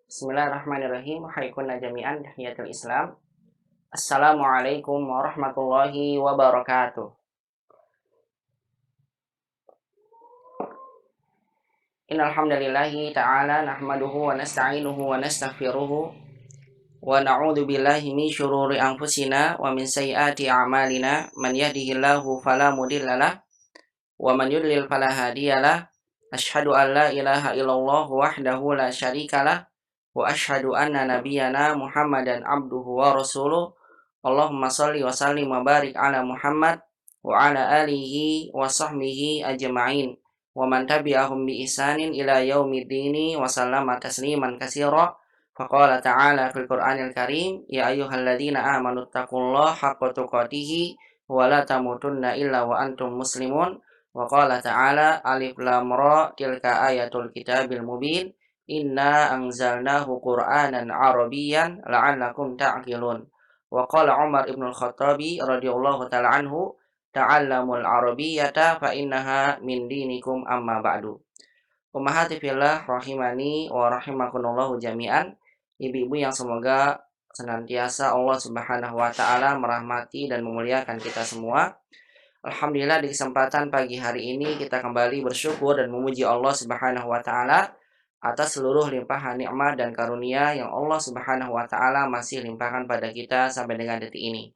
Bismillahirrahmanirrahim. Haikun jami'an tahiyatul Islam. Assalamualaikum warahmatullahi wabarakatuh. Innal hamdalillahi ta'ala nahmaduhu wa nasta'inuhu wa nastaghfiruhu wa na'udzu billahi min syururi anfusina wa min sayyiati a'malina. Man yahdihillahu fala mudhillalah wa man yudlil fala hadiyalah. Asyhadu an la ilaha illallah wahdahu la syarikalah wa asyhadu anna nabiyyana Muhammadan abduhu wa rasuluh. Allahumma shalli wa sallim wa barik ala Muhammad wa ala alihi wa sahbihi ajma'in wa man tabi'ahum bi ihsanin ila yaumiddini wa sallama tasliman katsira. Faqala ta'ala fil Qur'anil Karim, ya ayyuhalladzina amanu taqullaha haqqa tuqatih wa la tamutunna illa wa antum muslimun. Wa qala ta'ala alif lam ra tilka ayatul kitabil mubin. Inna anzalnahu Qur'anan Arabiyyan la'allakum ta'qilun. Wa qala Umar ibn al-Khattabi radhiyallahu ta'ala anhu, ta'allamul arabiyyata fa innaha min dinikum amma ba'du. Ummahati fillah rahimani wa rahimakumullah jami'an. Ibu-ibu yang semoga senantiasa Allah Subhanahu wa taala merahmati dan memuliakan kita semua. Alhamdulillah di kesempatan pagi hari ini kita kembali bersyukur dan memuji Allah Subhanahu wa taala atas seluruh limpahan nikmat dan karunia yang Allah Subhanahu wa taala masih limpahkan pada kita sampai dengan detik ini.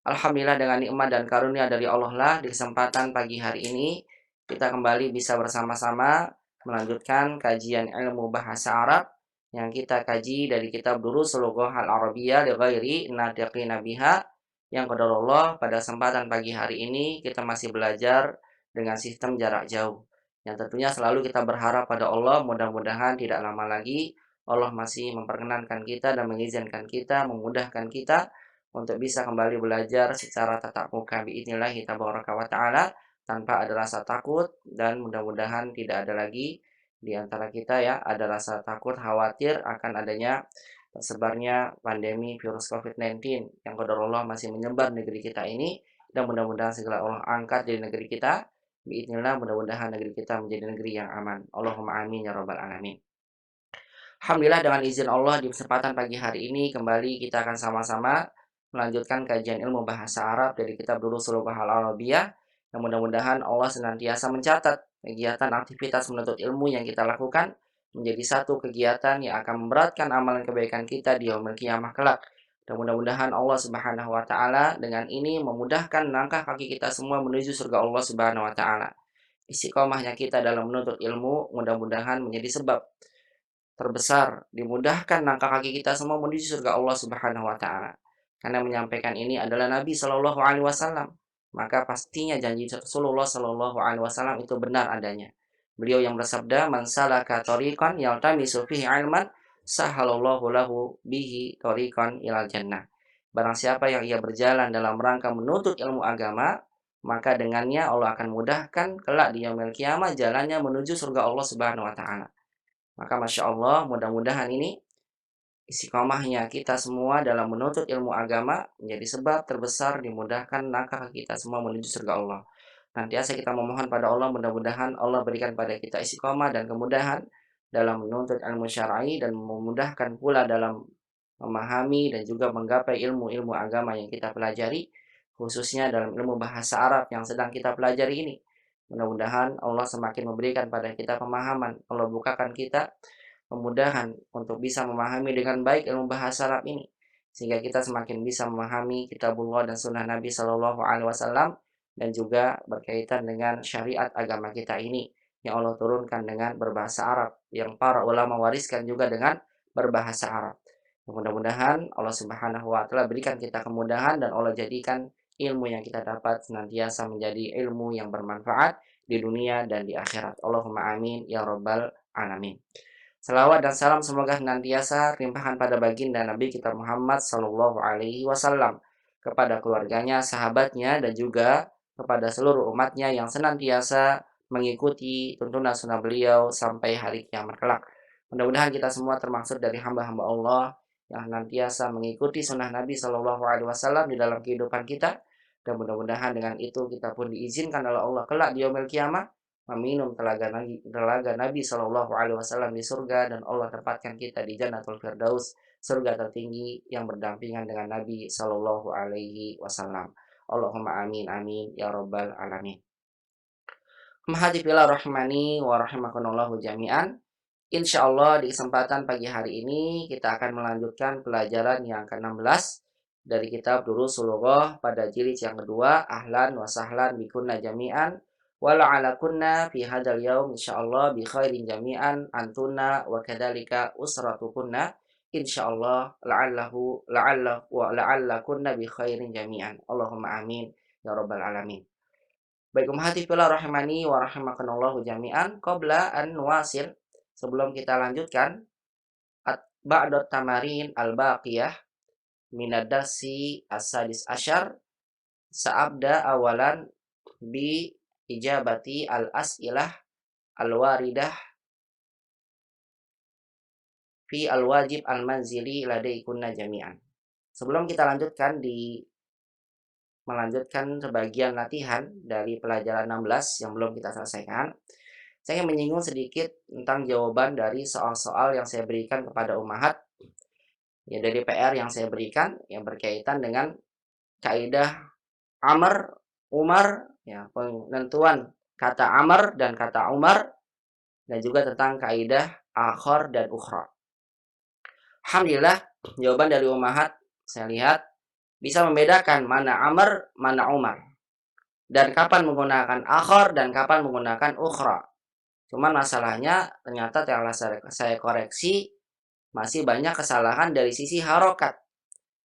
Alhamdulillah dengan nikmat dan karunia dari Allah lah di kesempatan pagi hari ini kita kembali bisa bersama-sama melanjutkan kajian ilmu bahasa Arab yang kita kaji dari kitab Durusul Lughah Al-Arabiyyah li ghairi natiqina biha. Yang qadarullah pada kesempatan pagi hari ini kita masih belajar dengan sistem jarak jauh. Yang tentunya selalu kita berharap pada Allah, mudah-mudahan tidak lama lagi Allah masih memperkenankan kita dan mengizinkan kita, memudahkan kita untuk bisa kembali belajar secara tatap muka biidznillah tabaraka wa taala tanpa ada rasa takut, dan mudah-mudahan tidak ada lagi di antara kita ya ada rasa takut khawatir akan adanya tersebarnya pandemi virus COVID-19 yang qadarullah masih menyebar negeri kita ini, dan mudah-mudahan segala Allah angkat dari negeri kita. Bismillah, mudah-mudahan negeri kita menjadi negeri yang aman. Allahumma amin ya rabbal alamin. Alhamdulillah dengan izin Allah di kesempatan pagi hari ini kembali kita akan sama-sama melanjutkan kajian ilmu bahasa Arab dari kitab Durusul Lughah Al-Arabiyyah. Yang mudah-mudahan Allah senantiasa mencatat kegiatan aktivitas menuntut ilmu yang kita lakukan menjadi satu kegiatan yang akan memberatkan amalan kebaikan kita di yaumil qiyamah kelak. Dan mudah-mudahan Allah Subhanahu wa taala dengan ini memudahkan langkah kaki kita semua menuju surga Allah Subhanahu wa taala. Istiqomahnya kita dalam menuntut ilmu mudah-mudahan menjadi sebab terbesar dimudahkan langkah kaki kita semua menuju surga Allah Subhanahu wa taala. Karena menyampaikan ini adalah Nabi Shallallahu alaihi wasallam, maka pastinya janji Rasulullah Shallallahu alaihi wasallam itu benar adanya. Beliau yang bersabda, "Man salaka thoriqan yaltamisu fihi ilman, sahalallahu lahu bihi thoriqan ilal jannah." Barang siapa yang ia berjalan dalam rangka menuntut ilmu agama, maka dengannya Allah akan mudahkan kelak di yaumil qiyamah jalannya menuju surga Allah Subhanahu wa taala. Maka Masya Allah, mudah-mudahan ini istiqomahnya kita semua dalam menuntut ilmu agama menjadi sebab terbesar dimudahkan langkah kita semua menuju surga Allah. Nantiasa kita memohon pada Allah, mudah-mudahan Allah berikan pada kita istiqomah dan kemudahan dalam menuntut ilmu syar'i, dan memudahkan pula dalam memahami dan juga menggapai ilmu-ilmu agama yang kita pelajari, khususnya dalam ilmu bahasa Arab yang sedang kita pelajari ini. Mudah-mudahan Allah semakin memberikan pada kita pemahaman, Allah bukakan kita kemudahan untuk bisa memahami dengan baik ilmu bahasa Arab ini, sehingga kita semakin bisa memahami kitabullah dan sunnah Nabi Shallallahu alaihi wasallam, dan juga berkaitan dengan syariat agama kita ini yang Allah turunkan dengan berbahasa Arab, yang para ulama wariskan juga dengan berbahasa Arab. Mudah-mudahan Allah Subhanahu wa taala berikan kita kemudahan, dan Allah jadikan ilmu yang kita dapat senantiasa menjadi ilmu yang bermanfaat di dunia dan di akhirat. Allahumma amin ya rabbal alamin. Salawat dan salam semoga senantiasa limpahan pada baginda Nabi kita Muhammad Sallallahu Alaihi Wasallam, kepada keluarganya, sahabatnya, dan juga kepada seluruh umatnya yang senantiasa mengikuti tuntunan sunnah beliau sampai hari kiamat kelak. Mudah-mudahan kita semua termasuk dari hamba-hamba Allah yang senantiasa mengikuti sunnah Nabi Sallallahu Alaihi Wasallam di dalam kehidupan kita, dan mudah-mudahan dengan itu kita pun diizinkan oleh Allah kelak di yaumil kiamah meminum telaga Nabi Shallallahu Alaihi Wasallam di surga, dan Allah tempatkan kita di Jannatul Firdaus, surga tertinggi yang berdampingan dengan Nabi Shallallahu Alaihi Wasallam. Allahumma amin amin ya robbal alamin. Mahadifillah rahmani wa rahimakumullahu jami'an. Insya Allah di kesempatan pagi hari ini kita akan melanjutkan pelajaran yang ke-16 dari kitab Durusul Lughah pada jilid yang kedua. Ahlan wa sahlan bikunna jami'an wa la'alakunna fi hadzal yaum insyaallah bi khairin jami'an antunna wa kadzalika usratukunna insyaallah la'allakunna bi khairin jami'an. Allahumma amin ya rabbal alamin. Baik ummahatifillah rahimani wa rahimakumullahu jami'an. Qabla an nuwasil, sebelum kita lanjutkan ba'dot tamarin al-baqiyah minad darsi as-sadis asyar, sa'abda awalan bi ijabati al-as'ilah al-waridah fi al-wajib al-manzili ladaikunna jami'an. Sebelum kita melanjutkan sebagian latihan dari pelajaran 16 yang belum kita selesaikan, saya ingin menyinggung sedikit tentang jawaban dari soal-soal yang saya berikan kepada ummahat, ya, dari PR yang saya berikan yang berkaitan dengan kaidah Amr, Umar, ya, penentuan kata Amr dan kata Umar, dan juga tentang kaidah akhor dan ukhra. Alhamdulillah, jawaban dari ummahat saya lihat bisa membedakan mana Amr, mana Umar, dan kapan menggunakan akhor dan kapan menggunakan ukhra. Cuman masalahnya ternyata telah saya koreksi, masih banyak kesalahan dari sisi harokat.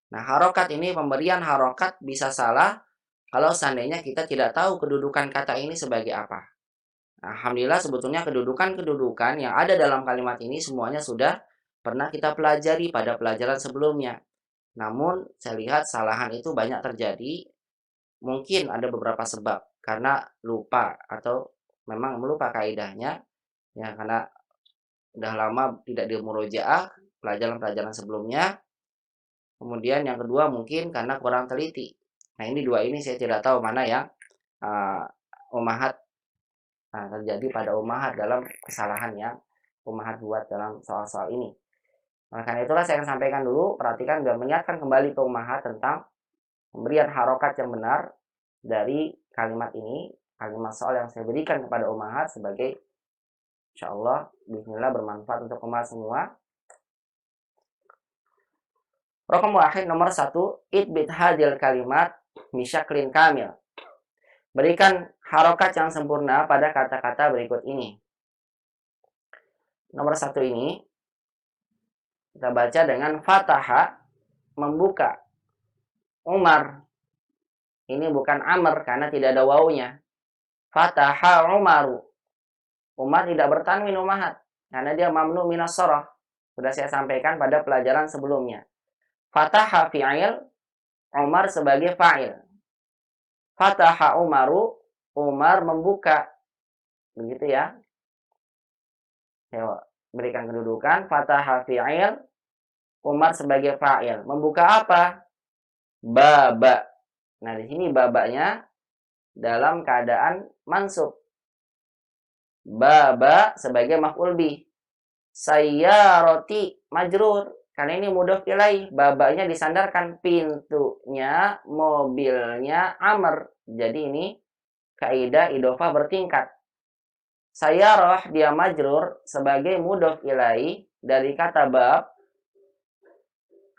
Nah, harokat ini, pemberian harokat bisa salah kalau seandainya kita tidak tahu kedudukan kata ini sebagai apa. Nah, alhamdulillah sebetulnya kedudukan-kedudukan yang ada dalam kalimat ini semuanya sudah pernah kita pelajari pada pelajaran sebelumnya. Namun, saya lihat kesalahan itu banyak terjadi. Mungkin ada beberapa sebab, karena lupa atau memang melupa kaidahnya, ya, karena udah lama tidak dimurojaah pelajaran-pelajaran sebelumnya. Kemudian yang kedua mungkin karena kurang teliti. Nah, ini dua ini saya tidak tahu mana yang ummahat terjadi pada ummahat dalam kesalahan yang ummahat buat dalam soal-soal ini. Nah, karena itulah saya akan sampaikan dulu, perhatikan dan mengingatkan kembali ke ummahat tentang pemberian harokat yang benar dari kalimat ini, kalimat soal yang saya berikan kepada ummahat sebagai insyaallah bismillah bermanfaat untuk ummahat semua. Rokam wahid nomor 1, idbit hadil kalimat misyaklin kamil. Berikan harokat yang sempurna pada kata-kata berikut ini. Nomor 1 ini kita baca dengan fataha, membuka. Umar, ini bukan Amr karena tidak ada wawunya. Fataha Umaru, Umar tidak bertanwin ummahat karena dia mamnu minas shorah. Sudah saya sampaikan pada pelajaran sebelumnya. Fataha fi'il, Umar sebagai fa'il. Fataha Umaru, Umar membuka. Begitu ya. Ya, berikan kedudukan. Fataha fi'il, Umar sebagai fa'il. Membuka apa? Baba. Nah, di sini babanya dalam keadaan mansub. Baba sebagai maf'ul bih. Sayyarati majrur. Karena ini mudhof ilaih, babanya disandarkan, pintunya, mobilnya Amr. Jadi ini kaidah idhofah bertingkat. Sayyarah dia majrur sebagai mudhof ilaih dari kata bab.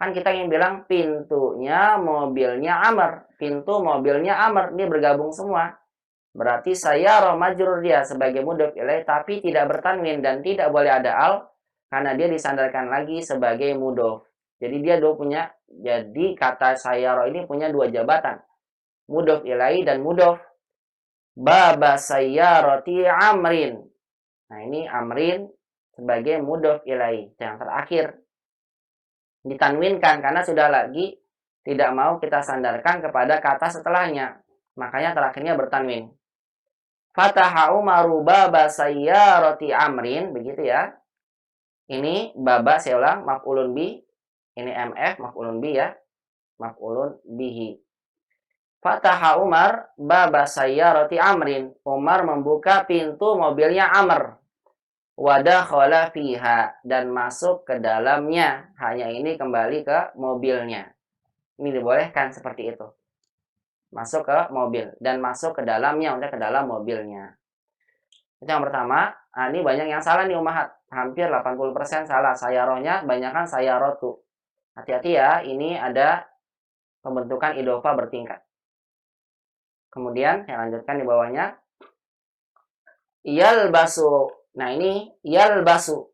Kan kita ingin bilang pintunya, mobilnya Amr. Pintu, mobilnya Amr. Ini bergabung semua. Berarti sayyarah majrur dia sebagai mudhof ilaih tapi tidak bertanwin dan tidak boleh ada al. Karena dia disandarkan lagi sebagai mudhof. Jadi dia jadi kata sayyara ini punya dua jabatan. Mudhof ilaih dan mudhof. Baba sayyarati amrin. Nah, ini amrin sebagai mudhof ilaih. Yang terakhir ditanwinkan karena sudah lagi tidak mau kita sandarkan kepada kata setelahnya. Makanya terakhirnya bertanwin. Fataha Umaru baba sayyarati amrin. Begitu ya. Ini baba, saya ulang, maf'ulun bi. Ini MF, maf'ulun bi ya. Maf'ulun bihi. Fataha Umar baba sayyarati Amrin. Umar membuka pintu mobilnya Amr. Wadakhala fiha, dan masuk ke dalamnya. Hanya ini kembali ke mobilnya. Ini dibolehkan seperti itu. Masuk ke mobil dan masuk ke dalamnya, maksudnya ke dalam mobilnya. Itu yang pertama. Nah, ini banyak yang salah nih umahat. Hampir 80% salah. Sayarohnya banyakan sayarotu. Hati-hati ya, ini ada pembentukan idofa bertingkat. Kemudian saya lanjutkan di bawahnya. Yalbasu. Nah, ini yalbasu,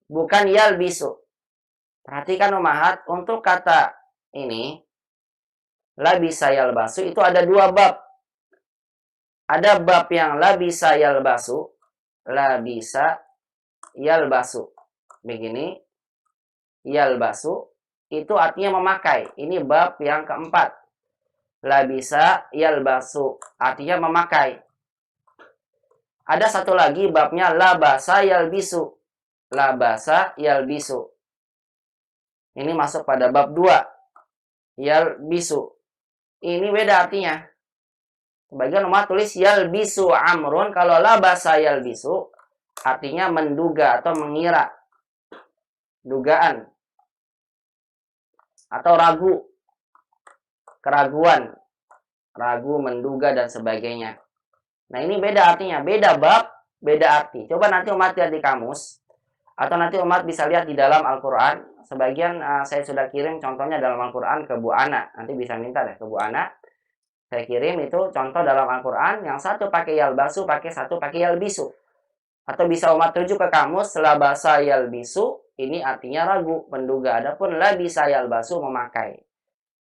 bukan yalbisu. Perhatikan umahat, untuk kata ini labisa yalbasu itu ada dua bab. Ada bab yang labisa yalbasu, labisa yalbasu. Begini, yalbasu itu artinya memakai. Ini bab yang keempat. Labisa yalbasu artinya memakai. Ada satu lagi babnya labasa yalbisu. Labasa yalbisu. Ini masuk pada bab 2. Yalbisu. Ini beda artinya. Sebagian umat tulis yalbisu amrun. Kalau labasa yalbisu artinya menduga atau mengira. Dugaan. Atau ragu. Keraguan. Ragu, menduga, dan sebagainya. Nah, ini beda artinya. Beda bab, beda arti. Coba nanti umat lihat di kamus. Atau nanti umat bisa lihat di dalam Al-Quran. Sebagian saya sudah kirim contohnya dalam Al-Quran ke Bu Ana. Nanti bisa minta deh ke Bu Ana. Saya kirim itu contoh dalam Al-Quran. Yang satu pakai yalbasu, satu pakai yalbisu. Atau bisa umat rujuk ke kamus. Labasa yalbisu, ini artinya ragu, menduga. Adapun labisa yalbasu, memakai.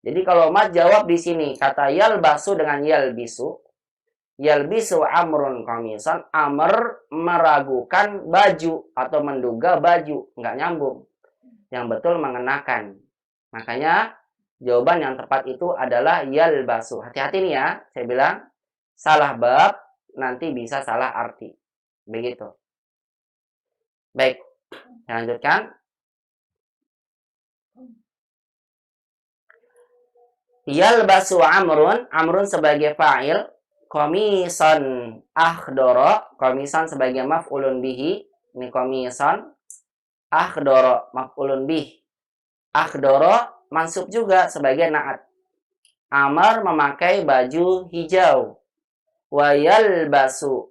Jadi kalau umat jawab di sini kata yalbasu dengan yalbisu. Yalbisu amrun qamisan, Amr meragukan baju atau menduga baju, nggak nyambung. Yang betul mengenakan. Makanya jawaban yang tepat itu adalah yalbasu. Hati-hati nih ya, saya bilang salah bab nanti bisa salah arti. Begitu. Baik, saya lanjutkan. Yalbasu amrun, amrun sebagai fa'il. Komisan akhdoro, komisan sebagai maf'ulun bihi. Ini komisan. Akhdoro maf'ulun bih. Akhdoro mansub juga sebagai na'at. Amr memakai baju hijau. Wa yalbasu,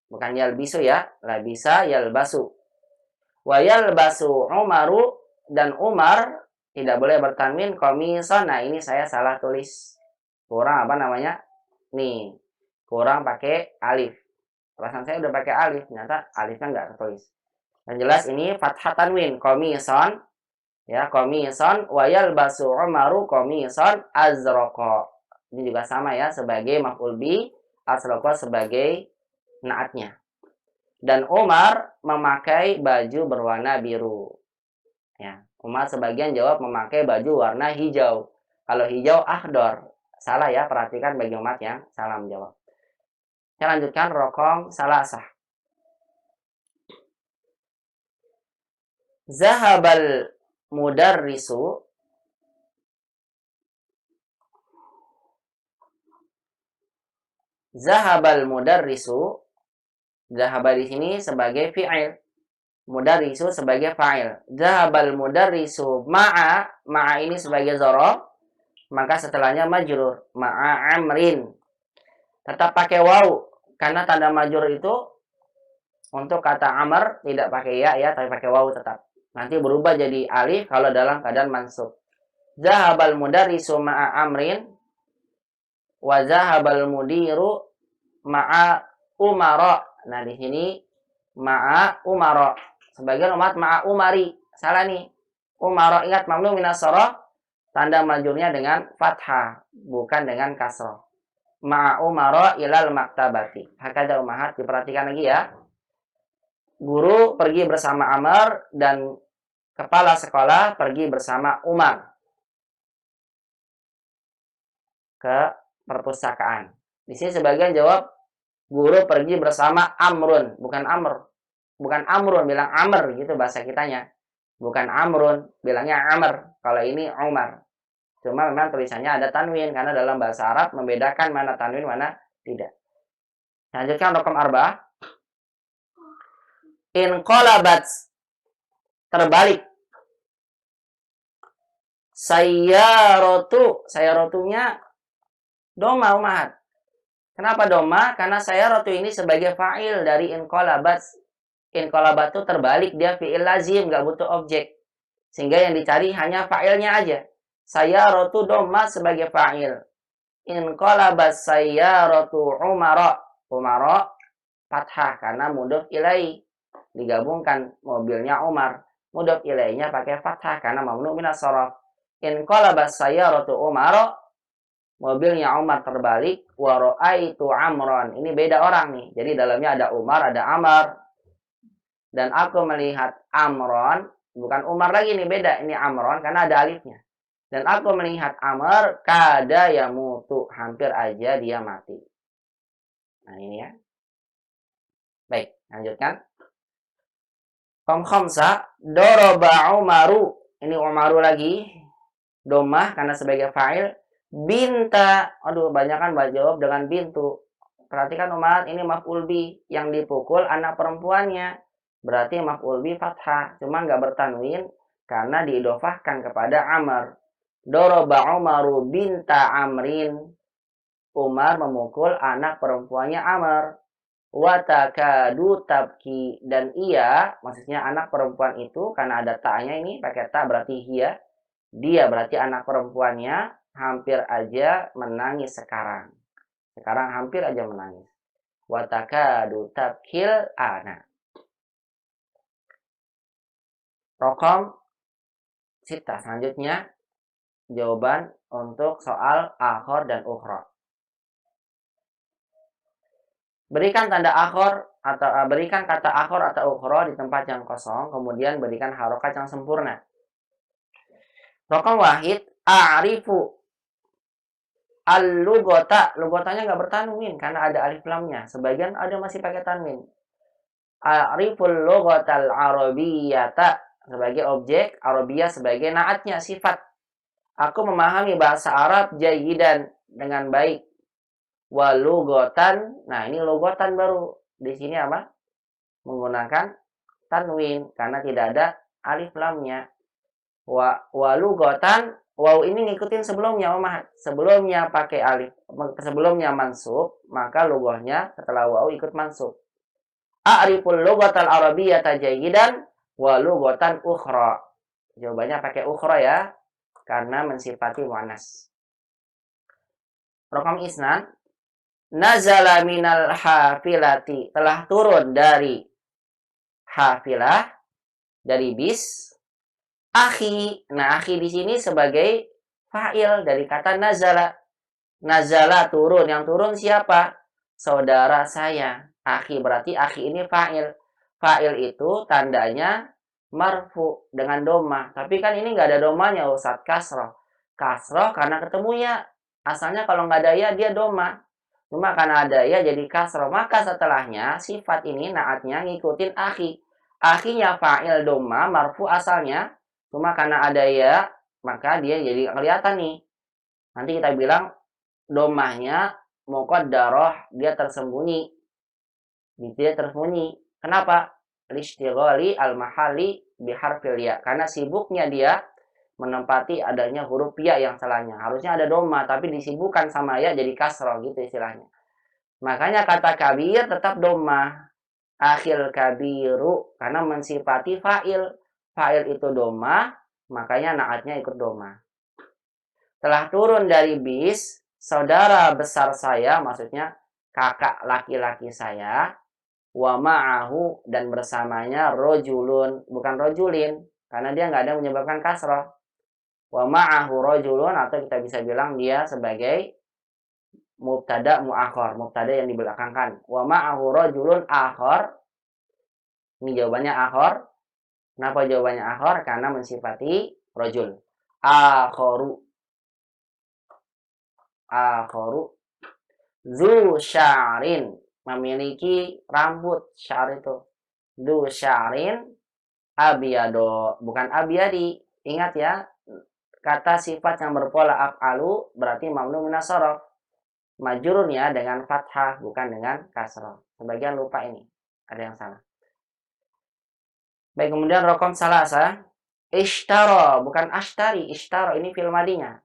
bukan yalbisu ya, labisa yalbasu. Wa yalbasu Umaru, dan Umar tidak boleh bertanwin komisan. Nah, ini saya salah tulis. Kurang apa namanya? Nih, kurang pakai alif. Perasaan saya udah pakai alif, ternyata alifnya nggak tertulis. Yang jelas ini fathah tanwin, komisan. Ya, komisan wa yalbasu Umaru komisan azraqa. Ini juga sama ya, sebagai maf'ul bi, azraqa sebagai naatnya. Dan Umar memakai baju berwarna biru. Ya, Umar sebagian jawab memakai baju warna hijau. Kalau hijau akhdar. Salah ya, perhatikan bagi umat yang salah menjawab. Saya lanjutkan rokong salasah. Zahabal mudarrisu, zahabal mudarrisu. Zahaba di sini sebagai fi'il. Mudarrisu sebagai fa'il. Zahabal mudarrisu ma'a. Ma'a ini sebagai dzaraf. Maka setelahnya majrur. Ma'a amrin. Tetap pakai waw. Karena tanda majrur itu untuk kata amr tidak pakai ya, tapi pakai waw tetap. Nanti berubah jadi alif kalau dalam keadaan mansub. Zahabal mudarrisu ma'a amrin. Wa zahabal mudiru ma'a umara. Nah, di sini ma'a umara. Sebagian umat ma'a umari. Salah nih. Umara, ingat mamnu minas shoroh. Tanda majurnya dengan fathah, bukan dengan kasroh. Ma'a umara ilal maktabati. Hakada umahat, diperhatikan lagi ya. Guru pergi bersama Amr dan kepala sekolah pergi bersama Umar ke perpustakaan. Di sini sebagian jawab guru pergi bersama Amrun, bukan Amr. Bukan Amrun, bilang Amr gitu bahasa kitanya. Bukan Amrun, bilangnya Amr. Kalau ini Umar. Cuma memang tulisannya ada tanwin karena dalam bahasa Arab membedakan mana tanwin mana tidak. Lanjutkan raqam 4. Inqalabat, terbalik. Sayyaratunya doma umahat. Kenapa doma? Karena sayyaratu ini sebagai fa'il dari inqalabat. Inqalabat itu terbalik, dia fi'il lazim, nggak butuh objek. Sehingga yang dicari hanya fa'ilnya aja. Sayyaratu doma sebagai fa'il. Inqalabat sayyaratu umara. Umara fathah karena mudhof ilai. Digabungkan mobilnya Umar. Mudhof ilainya pakai fathah karena mamnu minas sharaf. Inqalabat sayyaratu umara, mobilnya Umar terbalik. Wa ra'aitu Amran. Ini beda orang nih. Jadi dalamnya ada Umar, ada Amr. Dan aku melihat Amron, bukan Umar lagi nih, beda. Ini Amron karena ada alifnya. Dan aku melihat Amr, kada yamutu, hampir aja dia mati. Nah ini ya. Baik, lanjutkan. Khamsa, doroba Umaru. Ini Umaru lagi. Domah karena sebagai fa'il. Binta, aduh banyak kan jawab dengan bintu. Perhatikan umat, ini maf'ul bi, yang dipukul anak perempuannya. Berarti maf'ul bi fathah, cuma nggak bertanwin karena diidofahkan kepada Amr. Doroba Umaru binta Amrin. Umar memukul anak perempuannya Amr. Watakadu tabki, dan ia, maksudnya anak perempuan itu karena ada ta'nya ini pakai ta berarti dia berarti anak perempuannya hampir aja menangis sekarang. Sekarang hampir aja menangis. Watakadu tabkil ana. Raqam sita. Selanjutnya jawaban untuk soal akhor dan ukhra. Berikan tanda akhor atau berikan kata akhor atau ukhra di tempat yang kosong, kemudian berikan harokat yang sempurna. Raqam wahid, a'rifu al-lugota. Lugotanya nggak bertanwin karena ada alif lamnya. Sebagian ada masih pakai tanwin. A'riful lugotal arabiyyata sebagai objek, arabiyah sebagai naatnya, sifat. Aku memahami bahasa Arab jayidan, dengan baik. Walugotan, nah ini lugotan baru. Di sini apa? Menggunakan tanwin karena tidak ada alif lamnya. Walugotan, waw ini ngikutin sebelumnya, sebelumnya pakai alif, sebelumnya mansub, maka lugohnya setelah waw ikut mansub. A'riful lugotal arabiyyata jayidan walugotan ukhra. Jawabannya pakai ukhra ya, karena mensifati muannas. Raqam isnan, nazala minal hafilati, telah turun dari hafilah, dari bis. Akhi, nah akhi di sini sebagai fa'il dari kata nazala. Nazala turun, yang turun siapa? Saudara saya. Akhi berarti akhi ini fa'il. Fa'il itu tandanya marfu dengan doma. Tapi kan ini nggak ada domanya Ustaz, kasroh. Kasroh karena ketemunya. Asalnya kalau nggak ada ya dia doma. Cuma karena ada ya jadi kasroh. Maka setelahnya sifat ini naatnya ngikutin akhi. Akhinya fa'il doma, marfu asalnya. Cuma karena ada ya, maka dia jadi kelihatan nih. Nanti kita bilang domahnya muqaddarah, dia tersembunyi. Dia tersembunyi. Kenapa? Lishtighali al-mahali biharfil ya. Karena sibuknya dia menempati adanya huruf ya yang salahnya. Harusnya ada doma, tapi disibukkan sama ya jadi kasroh gitu istilahnya. Makanya kata kabir tetap doma. Akhil kabiru, karena mensifati fa'il. Fa'il itu doma, makanya naatnya ikut doma. Telah turun dari bis, saudara besar saya, maksudnya kakak laki-laki saya, wa ma'ahu, dan bersamanya rojulun, bukan rojulin, karena dia nggak ada menyebabkan kasroh. Wa ma'ahu rojulun, atau kita bisa bilang dia sebagai mubtada mu'akhor, mubtada yang dibelakangkan. Wa ma'ahu rojulun akhor. Ini jawabannya akhor. Kenapa jawabannya akhor? Karena mensifati rojul. Akhoru. Akhoru. Zu sya'rin, memiliki rambut. Syar' itu. Zu sya'rin abiyado, bukan abiyadi. Ingat ya, kata sifat yang berpola af'alu berarti mamnu minas shorof. Majrurnya dengan fathah bukan dengan kasrah. Sebagian lupa ini. Ada yang salah. Baik, kemudian rokom salasa. Ishtaro, bukan ashtari. Ishtaro, ini fi'il madinya.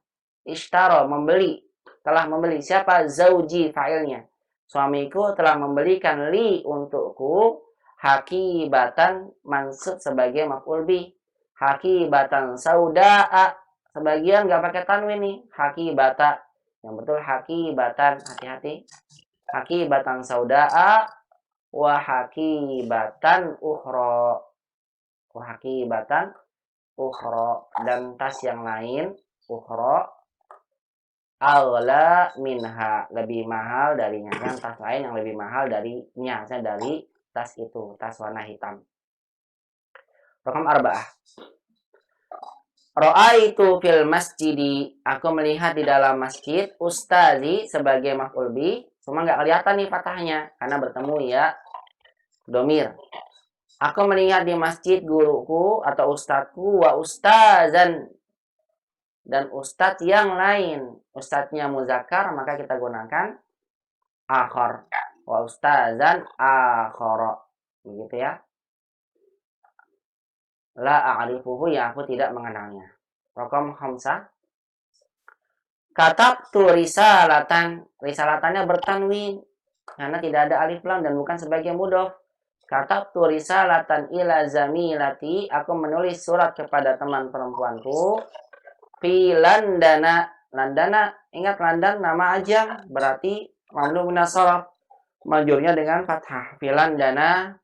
Ishtaro, membeli. Telah membeli. Siapa? Zauji, fa'ilnya. Suamiku telah membelikan li untukku hakibatan mansub sebagai maf'ul bih. Hakibatan sauda'a. Sebagian nggak pakai tanwin nih. Hakibata. Yang betul hakibatan. Hati-hati. Hakibatan sauda'a wa hakibatan ukhra. Wa hakibatan ukhra, dan tas yang lain ukhra aghla minha, lebih mahal darinya. Dan tas lain yang lebih mahal darinya, dari tas itu, tas warna hitam. Raqam arba'ah. Ra'aitu fil masjidi, aku melihat di dalam masjid, ustazi sebagai maf'ul bih, cuma nggak kelihatan nih fathahnya karena bertemu ya domir. Aku melihat di masjid guruku atau ustadku wa ustazan, dan ustadz yang lain. Ustadznya muzakkar maka kita gunakan akhar. Wa ustazan akhara. Begitu ya. La a'rifuhu, ya aku tidak mengenalnya. Raqam khamsah. Katabtu risalatan. Risalatannya bertanwin karena tidak ada alif lam dan bukan sebagai mudhof. Katabtu risalatan ila zamilati, aku menulis surat kepada teman perempuanku. Fi landana, landana, ingat landan nama ajam, berarti mamnu minas shorof, majurnya dengan fathah. Fi landana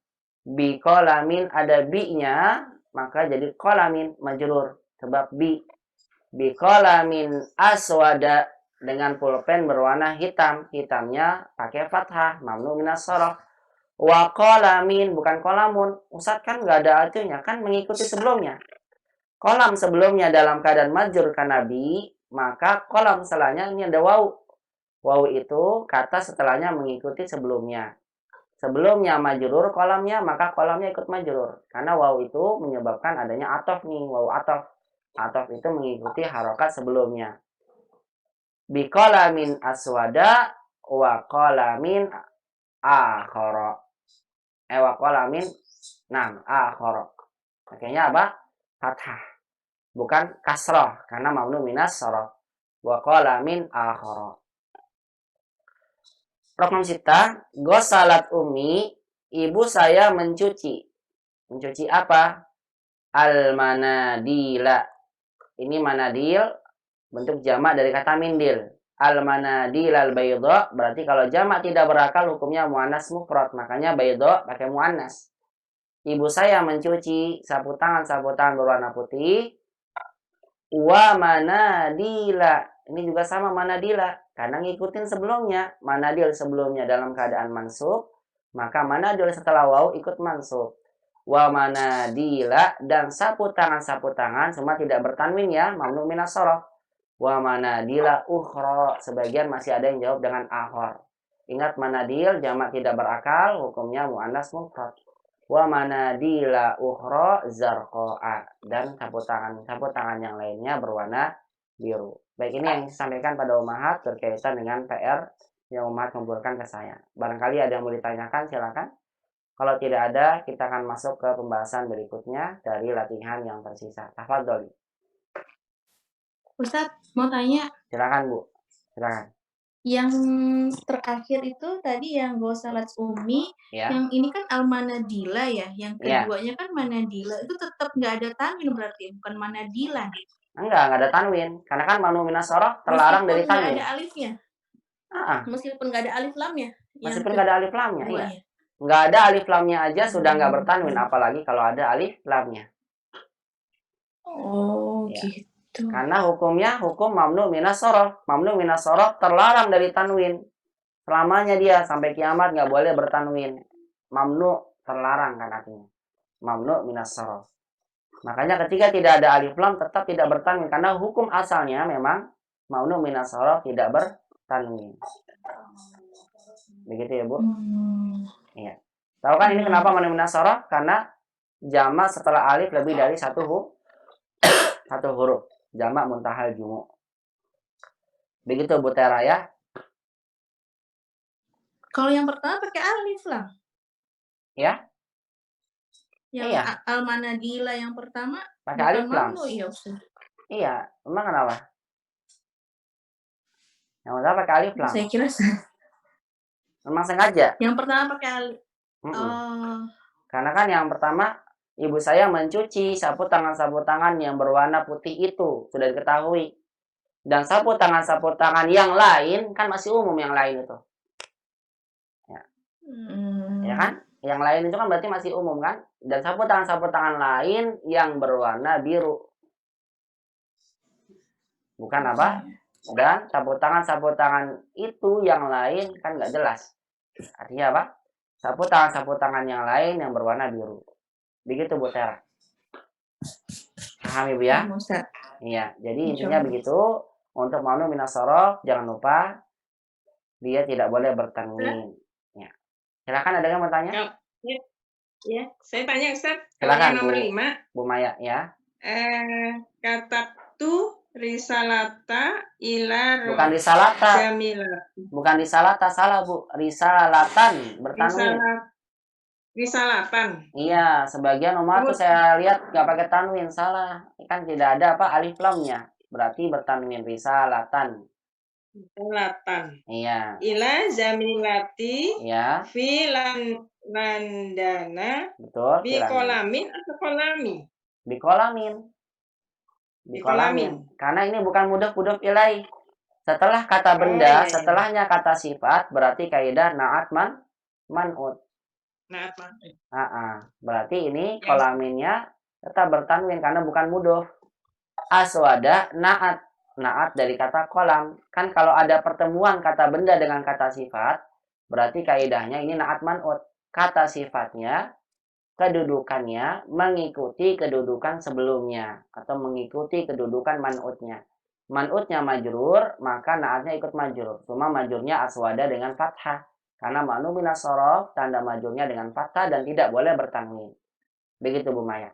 bi qalamin, ada bi-nya maka jadi qalamin majrur sebab bi qalamin aswada, dengan pulpen berwarna hitam, hitamnya pakai fathah, mamnu minas shorof. Wa qalamin, bukan qalamun. Ustaz kan nggak ada artinya, kan mengikuti sebelumnya. Kolam sebelumnya dalam keadaan majrur karena bi, maka kolam setelahnya ini ada waw. Waw itu kata setelahnya mengikuti sebelumnya. Sebelumnya majrur kolamnya, maka kolamnya ikut majrur. Karena waw itu menyebabkan adanya atof nih, waw atof. Atof itu mengikuti harokat sebelumnya. Bi qalamin aswada wa qalamin akhara. Wa qalamin akhara. Makanya apa? Fathah. Bukan kasroh karena mamnu minas shorof. Wa qalamin akhara. Raqam sita. Ghasalat ummi, ibu saya mencuci. Mencuci apa? Al manadila. Ini manadil bentuk jamak dari kata mindil. Al manadil al bayda, berarti kalau jamak tidak berakal hukumnya muannas mufrad, makanya bayda pakai muannas. Ibu saya mencuci sapu tangan berwarna putih. Wa manadila, ini juga sama manadila karena ngikutin sebelumnya. Manadil sebelumnya dalam keadaan mansub, maka manadil setelah waw ikut mansub. Wa manadila, dan sapu tangan semua tidak bertanwin ya, mamnu minas shorof. Wa manadila ukhra, sebagian masih ada yang jawab dengan akhar. Ingat manadil jamak tidak berakal, hukumnya muannas mufrad. Wa manadila ukhra zarqa'a, dan sapu tangan yang lainnya berwarna biru. Baik, ini yang disampaikan pada ummahat berkaitan dengan PR yang ummahat kumpulkan ke saya. Barangkali ada yang mau ditanyakan, silakan. Kalau tidak ada, kita akan masuk ke pembahasan berikutnya dari latihan yang tersisa. Tafadhol. Ustadz, mau tanya. Silakan, Bu. Silakan. Yang terakhir itu tadi yang ghasalat ummi, Ya. yang ini kan al-manadila ya. Yang Ya. keduanya kan manadila. Itu tetap nggak ada tanwin berarti, bukan manadila. Enggak ada tanwin. Karena kan mamnu minas shorof terlarang dari Meskipun nggak tanwin. ada alifnya. Ah, Meskipun nggak ada alif lamnya. meskipun nggak ada alif lamnya, iya. keduanya. Nggak ada alif lamnya aja sudah nggak bertanwin, apalagi kalau ada alif lamnya. Oh, Ya. gitu. Karena hukumnya hukum mamnu minas shorof. Mamnu minas shorof terlarang dari tanwin. Selamanya dia sampai kiamat nggak boleh bertanwin. Mamnu terlarang kan artinya. Mamnu minas shorof. Makanya ketika tidak ada alif lam tetap tidak bertanwin karena hukum asalnya memang mamnu minas shorof tidak bertanwin. Begitu ya, Bu? Iya. Tahu kan ini kenapa mamnu minas shorof? Karena jamak setelah alif lebih dari satu huruf. jamak muntahal jumu. Begitu Bu Tera ya. Kalau yang pertama pakai alif lah. Ya? Yang Iya, al-manadila yang pertama pakai bukan alif lam. mamnu ya Ustaz. Iya, emang kenapa? Yang pertama pakai alif lam. Saya kira Memang sengaja. yang pertama pakai alif. Mm-mm. Oh, Karena kan yang pertama ibu saya mencuci sapu tangan yang berwarna putih itu sudah diketahui. Dan sapu tangan yang lain kan masih umum yang lain itu. Ya kan? Yang lain itu kan berarti masih umum kan? Dan sapu tangan lain yang berwarna biru. Bukan apa? Dan sapu tangan itu yang lain kan nggak jelas. Artinya apa? Sapu tangan yang lain yang berwarna biru. Begitu Bu Tera. Paham Ibu ya? Ustaz. Iya, jadi intinya begitu. Untuk mamnu minas shorof jangan lupa dia tidak boleh bertanwin. Ya. Silakan ada yang mau tanya? Ya, saya tanya Ustaz. Silakan Nomor Bu, 5. Bu Maya ya. Katabtu risalata ila Bukan risalata. Jamilah. Bukan risalata, salah Bu. Risalatan bertanwin. Risalatan. Iya, sebagian nomor tuh saya lihat nggak pakai tanwin, salah. Kan tidak ada apa alif lamnya. Berarti bertanwin risalatan. Risalatan. Iya. Ila zamilati. Iya. Fi landana. Betul. Bikolamin atau kolami? Bikolamin. Karena ini bukan mudhof ilaih. Setelah kata benda, setelahnya kata sifat, berarti kaidah na'at man'ut. Na'at man'ut. Berarti ini kolaminnya tetap bertanwin karena bukan mudhof. Aswada na'at dari kata kolam. Kan kalau ada pertemuan kata benda dengan kata sifat, berarti kaidahnya ini na'at man'ut. Kata sifatnya, kedudukannya mengikuti kedudukan sebelumnya atau mengikuti kedudukan man'utnya. Man'utnya majrur, maka na'atnya ikut majrur. Cuma majrurnya aswada dengan fathah. Karena ma'nu minas shorof, tanda majrurnya dengan fathah dan tidak boleh bertanwin. Begitu Bu Maya.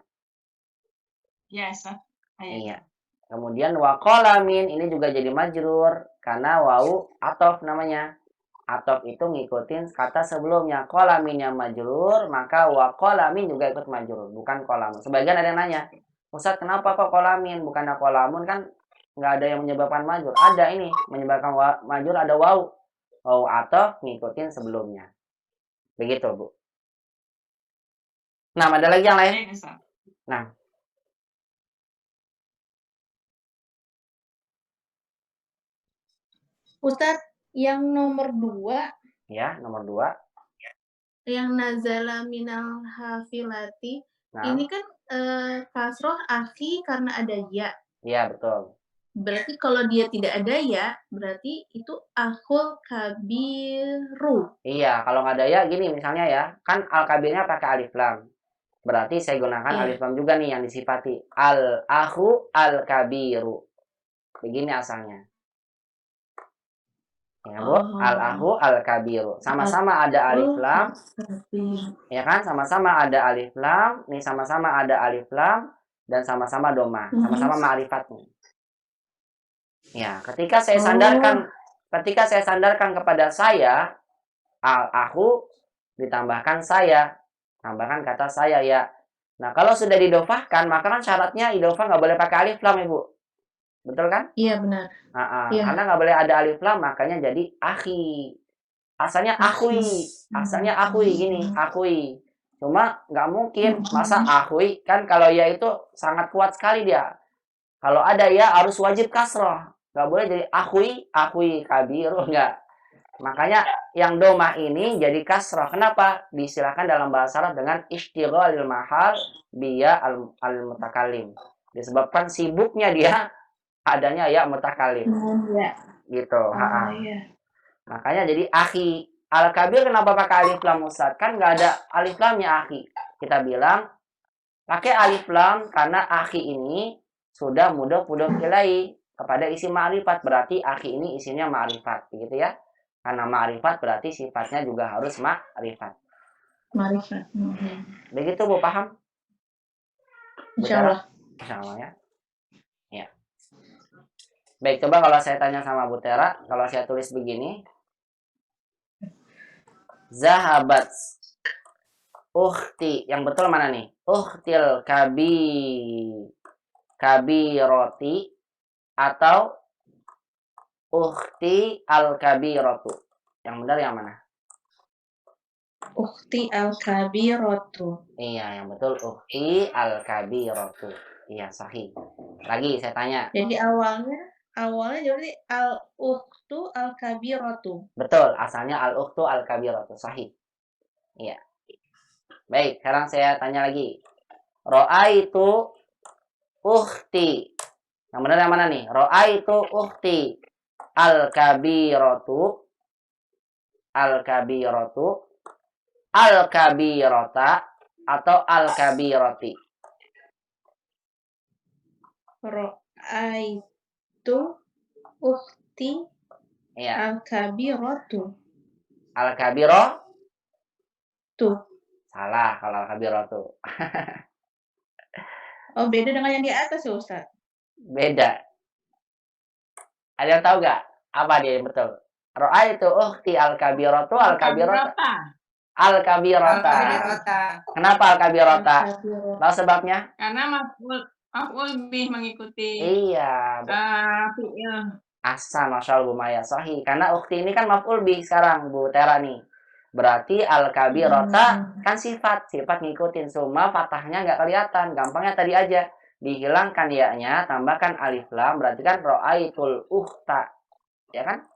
Ya, Ustaz. Iya. Kemudian wa qalamin ini juga jadi majrur karena wau atof namanya. Atof itu ngikutin kata sebelumnya. Qalamin yang majrur, maka wa qalamin juga ikut majrur, bukan qalamun. Sebagian ada yang nanya, Ustaz kenapa kok qalamin bukan qalamun, kan nggak ada yang menyebabkan majrur. Ada ini menyebabkan majrur, ada wau. Wau atof ngikutin sebelumnya. Begitu Bu. Nah, ada lagi yang lain? Nah. Ustaz, yang nomor 2. Ya, nomor 2. Yang nazala minal hafilati. Nah. Ini kan kasroh akhi karena ada ya. Iya, betul. Berarti kalau dia tidak ada ya, berarti itu akhul kabiru. Iya, kalau nggak ada ya gini misalnya ya, kan al-kabirnya pakai alif lam. Berarti saya gunakan alif lam juga nih yang disifati. Al-akhu al-kabiru. Begini asalnya. Ya, Bu. Al-akhu al-kabiru. Sama-sama ada alif lam. Ya kan? Sama-sama ada alif lam. Nih sama-sama ada alif lam. Dan sama-sama doma. Sama-sama ma'rifatnya. Ya, ketika saya sandarkan kepada saya, al-akhu ditambahkan saya. Tambahkan kata saya ya. Nah, kalau sudah didofahkan, maka kan syaratnya idofah nggak boleh pakai alif lam, Ibu. Betul kan? Iya, benar. Iya. Karena nggak boleh ada alif lam, makanya jadi akhi. Asalnya akhui. Asalnya akhui gini, akhui. Cuma nggak mungkin. Masa akhui? Kan kalau ya itu sangat kuat sekali dia. Kalau ada ya harus wajib kasroh. Nggak boleh jadi akhui kabiru. Nggak. Makanya yang domah ini jadi kasroh. Kenapa? Disilahkan dalam bahasa Arab dengan istighalil mahal biya al-mutakalim. Disebabkan sibuknya dia adanya ya mutakalim. Gitu. Makanya jadi akhi. Al-kabir kenapa pakai alif lam Ustaz? Kan nggak ada alif lamnya akhi. Kita bilang pakai alif lam karena akhi ini sudah mudhof ilaih kepada isim ma'rifat. Berarti akhi ini isinya ma'rifat. Begitu ya. Karena ma'rifat berarti sifatnya juga harus ma'rifat. Ma'rifat. Begitu Bu, paham? Insyaallah. Insyaallah ya. Ya. Baik, coba kalau saya tanya sama Bu Tera, kalau saya tulis begini, zahabat ukhti, yang betul mana nih? Ukhtil kabiroti atau ukhti al-kabiratu? Yang benar yang mana? Ukhti al-kabiratu. Iya, yang betul ukhti al-kabiratu. Iya, sahih. Lagi saya tanya. Jadi awalnya jadi al-ukhtu al-kabiratu. Betul, asalnya al-ukhtu al-kabiratu. Sahih. Iya. Baik, sekarang saya tanya lagi. Ra'aitu ukhti. Yang benar yang mana nih? Ra'aitu ukhti al-kabiratu al-kabirata atau al-kabirati. Ra'aitu ukhti Iya. al-kabiratu. Al-kabiro? Tuh. Salah kalau al-kabiratu. Oh, beda dengan yang di atas ya, Ustaz? Beda. Ada yang tahu gak? Apa dia yang betul? Ra'aitu ukhti al-kabiratu al-kabirata. Al-kabirata. Kenapa al-kabirata? Tahu sebabnya? Karena maf'ul bih mengikuti Iya. fi'il. Ahsan, Masya Allah Bu Maya. Sahih. Karena ukhti ini kan maf'ul bih sekarang Bu Tera nih. Berarti al-kabirata kan sifat ngikutin. Cuma fathahnya nggak kelihatan. Gampangnya tadi aja. Dihilangkan ya-nya, tambahkan alif lam. Berarti kan ra'aitul ukhta. Ya kan?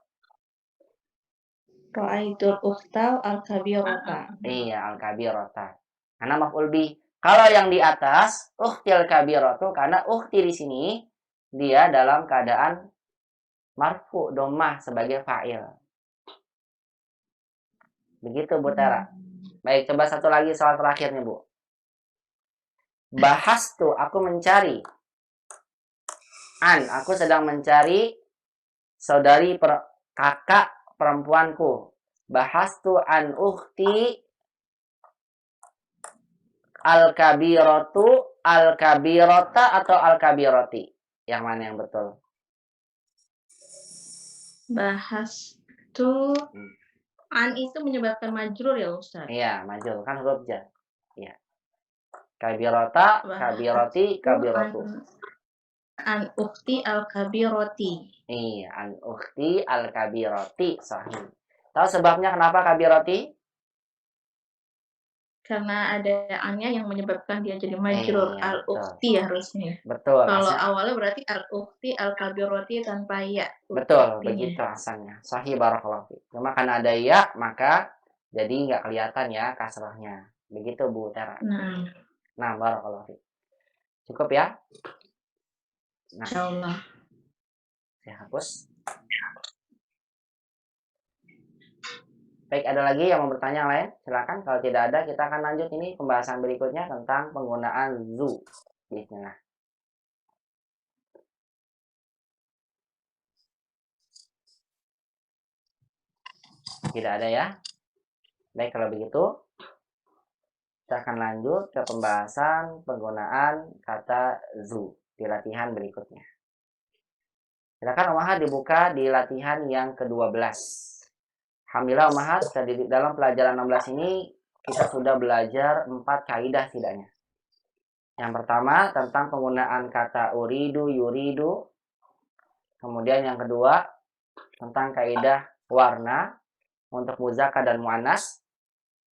Ra'aitul ukhta al-kabirata. Iya, al-kabirata. Karena maf'ul bih. Kalau yang di atas, ukhtil kabiratu, karena ukhti di sini dia dalam keadaan marfu dhammah sebagai fa'il. Begitu Bu Tera. Baik, coba satu lagi soal terakhir nih Bu. Bahas tuh aku mencari. Aku sedang mencari saudari kakak perempuanku. Bahas tuh an ukhti al-kabiratu al-kabirata atau al-kabirati. Yang mana yang betul? Bahas tuh an itu menyebabkan majrur ya, Ustaz? Iya, majrur kan huruf jar. Iya. Kabirata, kabirati, kabiratu. An ukhti al-kabirati. Iya, an ukhti al-kabirati. Sahih. Tahu sebabnya kenapa kabirati? Karena ada annya yang menyebabkan dia jadi majrur. Al-ukhti harusnya. Betul. Kalau awalnya berarti al-ukhti al-kabirati tanpa ya. Betul, begitu asalnya. Sahih, barakallahu fiik. Cuma karena ada ya, maka jadi nggak kelihatan ya kasrahnya. Begitu Bu Tera. Nah, barakallahu fiik. Cukup ya? Nah, insyaallah. Saya hapus. Baik, ada lagi yang mau bertanya yang lain? Silakan. Kalau tidak ada, kita akan lanjut ini pembahasan berikutnya tentang penggunaan zu. Bismillah. Tidak ada ya? Baik, kalau begitu kita akan lanjut ke pembahasan penggunaan kata zu di latihan berikutnya. Silakan Umahat dibuka di latihan yang ke-12. Alhamdulillah Umahat, dalam pelajaran 16 ini kita sudah belajar 4 kaidah setidaknya. Yang pertama tentang penggunaan kata uridu, yuridu. Kemudian yang kedua tentang kaidah warna untuk muzakkar dan muannas.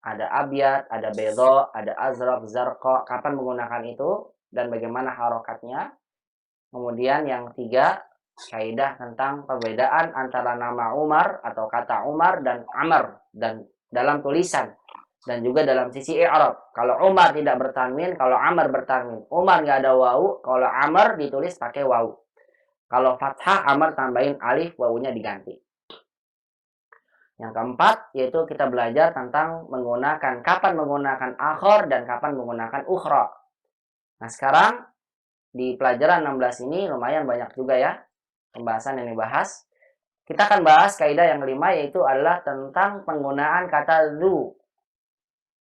Ada abyad, ada bedo, ada azraq, zarqa. Kapan menggunakan itu dan bagaimana harokatnya. Kemudian yang ketiga, kaidah tentang perbedaan antara nama Umar atau kata Umar dan Amr dan dalam tulisan dan juga dalam sisi i'rab. Kalau Umar tidak bertanwin, kalau Amr bertanwin. Umar nggak ada wawu, kalau Amr ditulis pakai wawu. Kalau fathah, Amr tambahin alif, wawunya diganti. Yang keempat, yaitu kita belajar tentang kapan menggunakan akhor dan kapan menggunakan ukhra. Nah, sekarang di pelajaran 16 ini lumayan banyak juga ya pembahasan yang dibahas. Kita akan bahas kaidah yang kelima, yaitu adalah tentang penggunaan kata zu.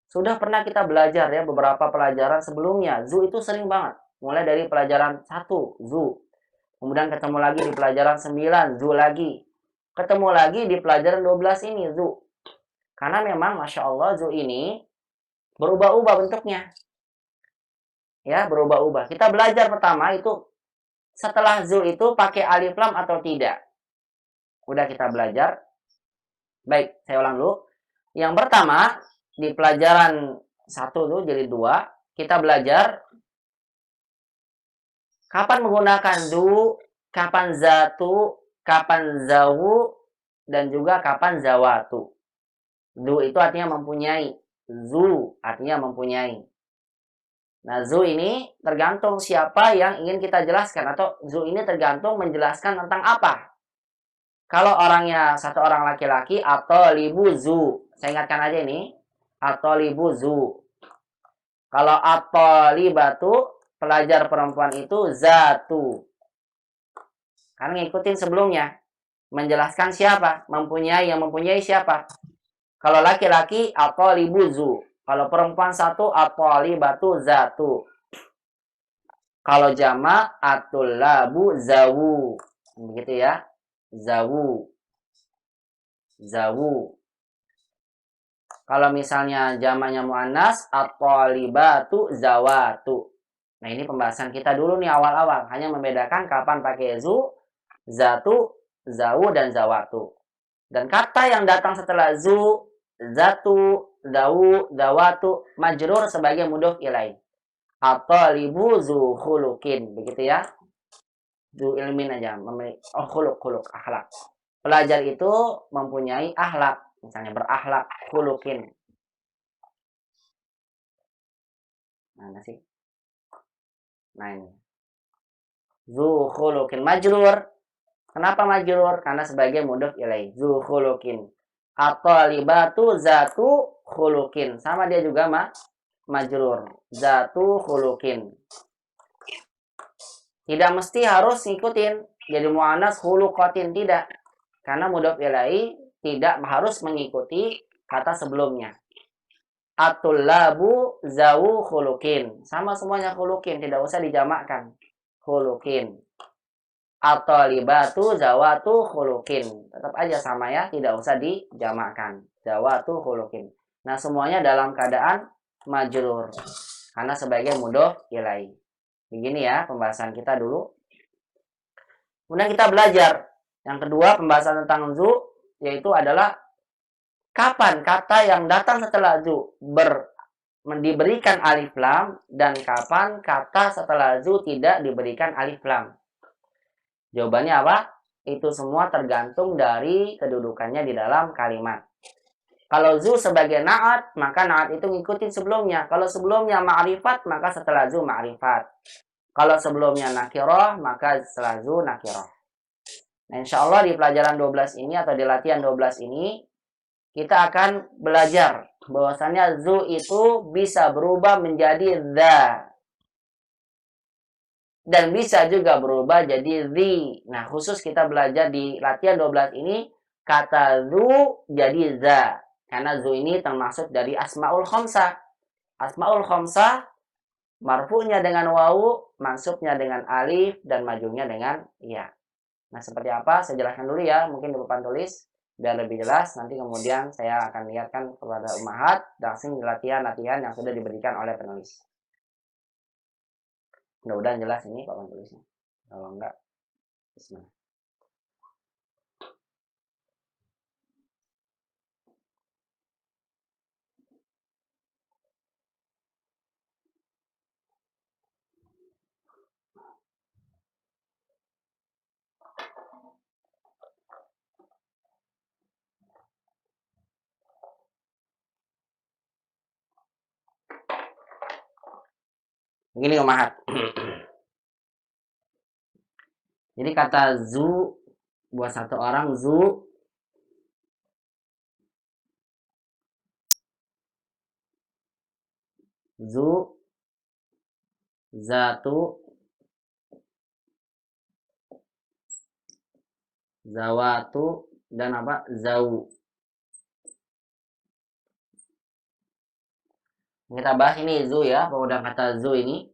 Sudah pernah kita belajar ya beberapa pelajaran sebelumnya. Zu itu sering banget. Mulai dari pelajaran 1, zu. Kemudian ketemu lagi di pelajaran 9, zu lagi. Ketemu lagi di pelajaran 12 ini, zu. Karena memang Masya Allah zu ini berubah-ubah bentuknya. Ya, berubah-ubah. Kita belajar pertama itu setelah zu itu pakai alif lam atau tidak. Udah kita belajar. Baik, saya ulang dulu. Yang pertama, di pelajaran 1 tuh jadi 2, kita belajar kapan menggunakan du, kapan zatu, kapan zawu, dan juga kapan zawatu. Du itu artinya mempunyai. Zu artinya mempunyai. Nah, zu ini tergantung siapa yang ingin kita jelaskan. Atau zu ini tergantung menjelaskan tentang apa. Kalau orangnya satu orang laki-laki, atau libu zu. Saya ingatkan aja ini. Atau libu zu. Kalau atau libatu, pelajar perempuan itu zatu. Karena ngikutin sebelumnya. Menjelaskan siapa. Mempunyai, yang mempunyai siapa. Kalau laki-laki, atau libu zu. Kalau perempuan satu, atau libatu zatu. Kalau jama' atul labu zawu. Begitu ya. Zawu. Zawu. Kalau misalnya jamaknya muannas, at-thalibatu zawatu. Nah, ini pembahasan kita dulu nih awal-awal. Hanya membedakan kapan pakai zu, zatu, zawu, dan zawatu. Dan kata yang datang setelah zu, zatu, zawu, zawatu, majrur sebagai mudhof ilaih. At-thalibu zu khuluqin. Begitu ya. Zu ilmin aja. Oh, khuluq, akhlak. Pelajar itu mempunyai akhlak. Misalnya berakhlak, khuluqin. Mana sih? Nah ini. Zu khuluqin majrur. Kenapa majrur? Karena sebagai mudhof ilaih. Zu khuluqin. At-talibatu zatu khuluqin. Sama dia juga majrur. Zatu khuluqin. Tidak mesti harus ngikutin. Jadi mu'annas khuluqatin. Tidak. Karena mudhof ilaih tidak harus mengikuti kata sebelumnya. At-tullabu zawu khuluqin. Sama semuanya khuluqin. Tidak usah dijamakkan. Khuluqin. At-talibatu zawatu khuluqin. Tetap aja sama ya. Tidak usah dijamakkan. Zawatu khuluqin. Nah, semuanya dalam keadaan majrur. Karena sebagai mudhof ilaih. Begini ya pembahasan kita dulu. Kemudian kita belajar. Yang kedua pembahasan tentang zu. Yaitu adalah kapan kata yang datang setelah zu diberikan alif lam dan kapan kata setelah zu tidak diberikan alif lam. Jawabannya apa? Itu semua tergantung dari kedudukannya di dalam kalimat. Kalau zu sebagai na'at, maka na'at itu ngikutin sebelumnya. Kalau sebelumnya ma'rifat, maka setelah zu ma'rifat. Kalau sebelumnya nakirah, maka setelah zu nakirah. Nah, insya Allah di pelajaran 12 ini atau di latihan 12 ini kita akan belajar bahwasannya zu itu bisa berubah menjadi dha. Dan bisa juga berubah jadi zi. Nah, khusus kita belajar di latihan 12 ini kata zu jadi dha. Karena zu ini termasuk dari asmaul khamsah. Asmaul khamsah marfu'nya dengan wawu, mansubnya dengan alif, dan majungnya dengan ya. Nah, seperti apa? Saya jelaskan dulu ya, mungkin di papan tulis biar lebih jelas. Nanti kemudian saya akan lihatkan kepada ummahat langsung di latihan-latihan yang sudah diberikan oleh penulis. Mudah-mudahan jelas ini papan tulisnya. Kalau enggak, bismillah. Begini ummahat. Jadi kata zu buat satu orang zu zatu zawatu dan apa zau. Kita bahas ini zu ya, pemudah kata zu ini.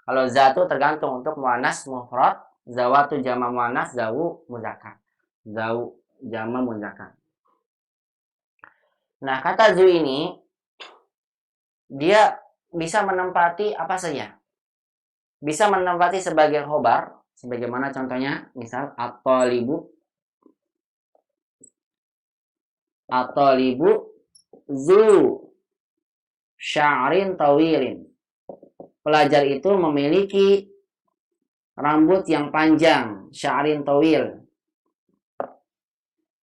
Kalau zatu tergantung untuk muannas mufrad Zawatu jama muannas, zawu muzakkar. Zawu jama muzakkar. Nah, kata zu ini dia bisa menempati apa saja. Bisa menempati sebagai khobar, sebagaimana contohnya, misal at-talibu zu sya'rin tawilin. Pelajar itu memiliki rambut yang panjang, sya'rin tawil.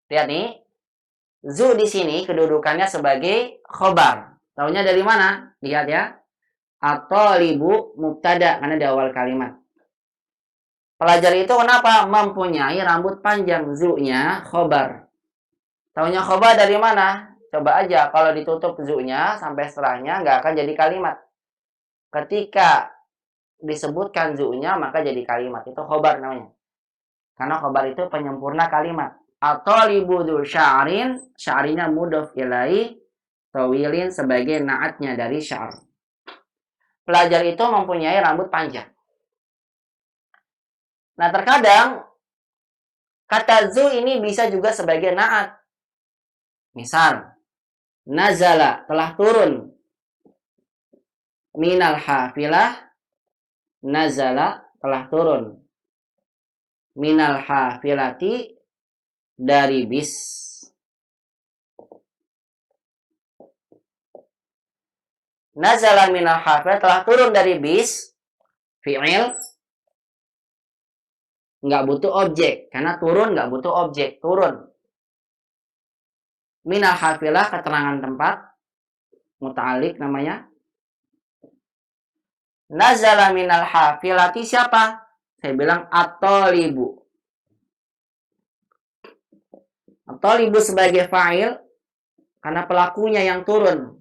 Lihat nih, zu di sini kedudukannya sebagai khobar. Taunya dari mana? Lihat ya. At-talibu mubtada karena di awal kalimat. Pelajar itu kenapa? Mempunyai rambut panjang, zu-nya khobar. Taunya khobar dari mana? Coba aja kalau ditutup zu-nya sampai setelahnya nggak akan jadi kalimat. Ketika disebutkan zu-nya maka jadi kalimat. Itu khobar namanya. Karena khobar itu penyempurna kalimat. At-talibu dzu sya'rin, sya'rinya mudhof ilaihi, tawilin sebagai naatnya dari syar. Pelajar itu mempunyai rambut panjang. Nah, terkadang kata zu ini bisa juga sebagai naat. Misal, nazala telah turun. Minal hafilah, nazala telah turun. Minal hafilati dari bis. Nazala minal hafilah telah turun dari bis. Fi'il nggak butuh objek karena turun nggak butuh objek, turun. Minal hafilah keterangan tempat, muta'alliq namanya. Nazala minal hafilati siapa? Saya bilang at-talibu. At-talibu sebagai fa'il karena pelakunya yang turun.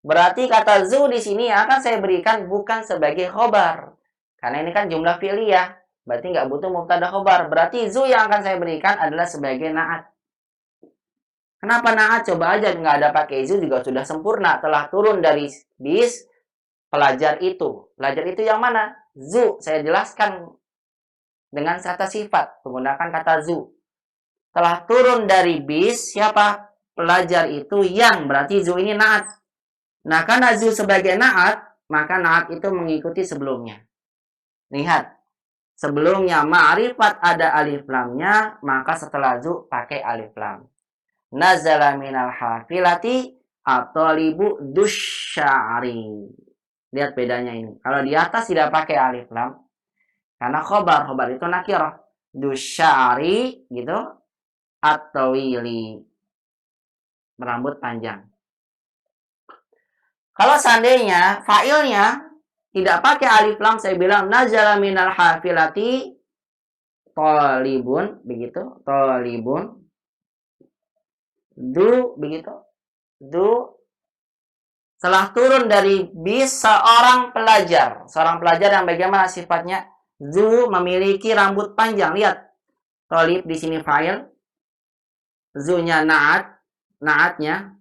Berarti kata zu di sini akan saya berikan bukan sebagai khobar. Karena ini kan jumlah fi'liyah. Berarti nggak butuh mubtada khobar. Berarti zu yang akan saya berikan adalah sebagai naat. Kenapa naat? Coba aja nggak ada pakai zu juga sudah sempurna. Telah turun dari bis pelajar itu. Pelajar itu yang mana? Zu. Saya jelaskan dengan kata sifat. Menggunakan kata zu. Telah turun dari bis siapa? Pelajar itu yang. Berarti zu ini naat. Nah, karena zu sebagai naat, maka naat itu mengikuti sebelumnya. Lihat. Sebelumnya ma'rifat ada alif lamnya, maka setelah zu pakai alif lam. Nazala minal hafilati at-talibu dusyari. Lihat bedanya ini. Kalau di atas tidak pakai alif lam, karena khobar itu nakirah. Dusyari gitu, at-tawili. Berambut panjang. Kalau seandainya fa'ilnya tidak pakai alif lam, saya bilang nazala minal hafilati talibun, begitu, talibun. Du, begitu. Du. Setelah turun dari bis seorang pelajar. Seorang pelajar yang bagaimana sifatnya? Zu memiliki rambut panjang. Lihat. Talib di sini fa'il. Zu-nya naat. Naatnya.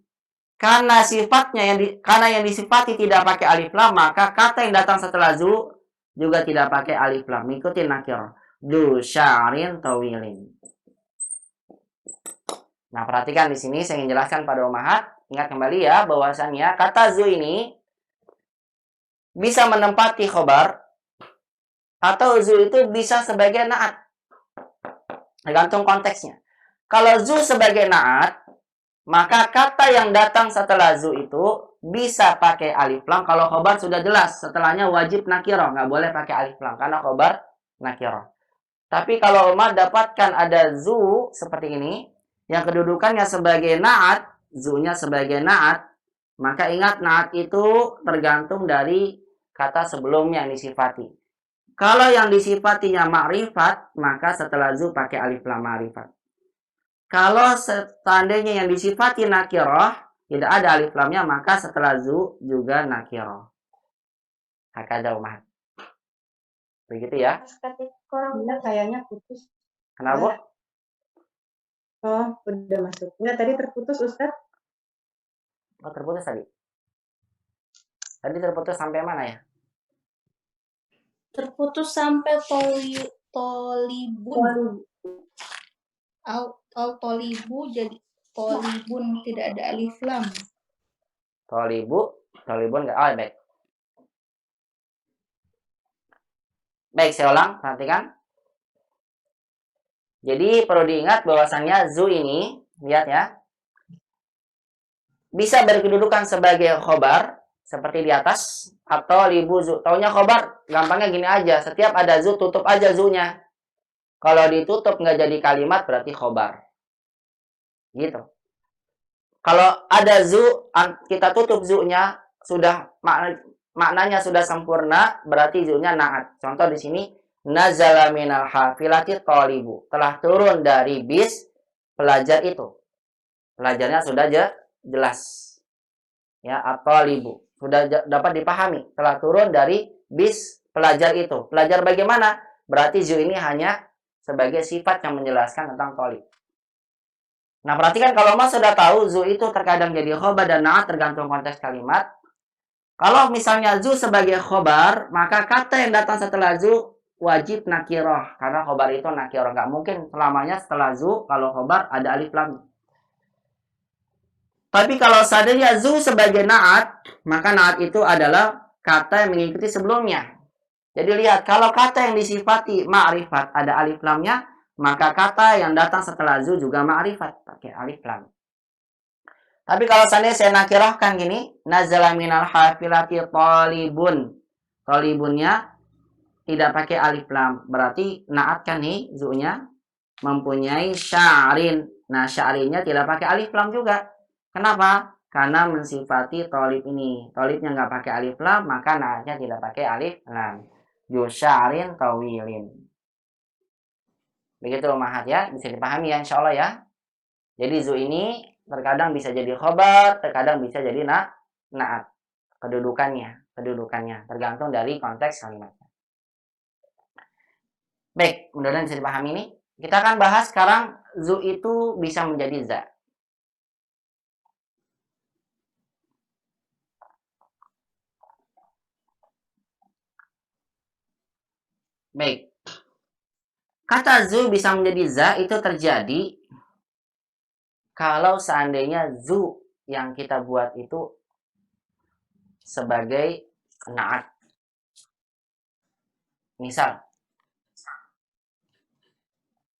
Karena sifatnya karena yang disifati tidak pakai alif lam, maka kata yang datang setelah zu juga tidak pakai alif lam. Ikutin nakir. Du sya'rin tawilin. Nah, perhatikan di sini saya ingin jelaskan pada ummahat. Ingat kembali ya bahwasannya kata zu ini bisa menempati khobar atau zu itu bisa sebagai naat. Tergantung konteksnya. Kalau zu sebagai naat, maka kata yang datang setelah zu itu bisa pakai alif lam. Kalau khobar sudah jelas, setelahnya wajib nakirah, nggak boleh pakai alif lam karena khobar nakirah. Tapi kalau umat dapatkan ada zu seperti ini, yang kedudukannya sebagai naat, zu-nya sebagai naat, maka ingat naat itu tergantung dari kata sebelumnya yang disifati. Kalau yang disifatinya ma'rifat, maka setelah zu pakai alif lam ma'rifat. Kalau seandainya yang disifati nakirah, tidak ada alif lamnya, maka setelah zu juga nakirah. Hakada umat. Begitu ya. Korangnya kayaknya putus. Kenapa? Oh, udah masuk. Enggak, tadi terputus, Ustaz. Oh, terputus tadi. Tadi terputus sampai mana ya? Terputus sampai tolibun. Tolibu jadi tolibun, tidak ada alif lam. Tolibun enggak. Oh, baik. Baik, saya ulang, perhatikan. Jadi perlu diingat bahwasannya zu ini, lihat ya, bisa berkedudukan sebagai khobar seperti di atas, atau libu zu. Taunya khobar, gampangnya gini aja, setiap ada zu tutup aja zunya. Kalau ditutup nggak jadi kalimat berarti khobar. Gitu. Kalau ada zu, kita tutup zunya, sudah maknanya sudah sempurna, berarti zunya naat. Contoh di sini, nazala minal hafilati tolibu. Telah turun dari bis pelajar itu. Pelajarnya sudah jelas. Ya, atolibu. Sudah dapat dipahami. Telah turun dari bis pelajar itu. Pelajar bagaimana? Berarti zu ini hanya sebagai sifat yang menjelaskan tentang tolib. Nah, perhatikan kalau Mas sudah tahu zu itu terkadang jadi khobar dan naat tergantung konteks kalimat. Kalau misalnya zu sebagai khobar, maka kata yang datang setelah zu wajib nakiroh. Karena khobar itu nakiroh. Nggak mungkin selamanya setelah zu, kalau khobar ada alif lam. Tapi kalau seandainya zu sebagai naat, maka naat itu adalah kata yang mengikuti sebelumnya. Jadi lihat, kalau kata yang disifati ma'rifat ada alif lamnya, maka kata yang datang setelah zu juga ma'rifat pakai alif lam. Tapi kalau seandainya saya nakirahkan gini, nazala minal hafilati talibun. Talibunnya tidak pakai alif lam. Berarti naat kan nih zu-nya mempunyai sya'rin. Nah, sya'rinnya tidak pakai alif lam juga. Kenapa? Karena mensifati talib ini. Talibnya nggak pakai alif lam, maka naatnya tidak pakai alif lam. Yusya'rin tawilin. Begitu Mahat ya, bisa dipahami ya insya Allah ya. Jadi zu ini terkadang bisa jadi khobar, terkadang bisa jadi naat. Kedudukannya tergantung dari konteks kalimatnya. Baik, mudah-mudahan bisa dipahami ini. Kita akan bahas sekarang zu itu bisa menjadi za. Baik. Kata zu bisa menjadi za itu terjadi kalau seandainya zu yang kita buat itu sebagai naat. Misal,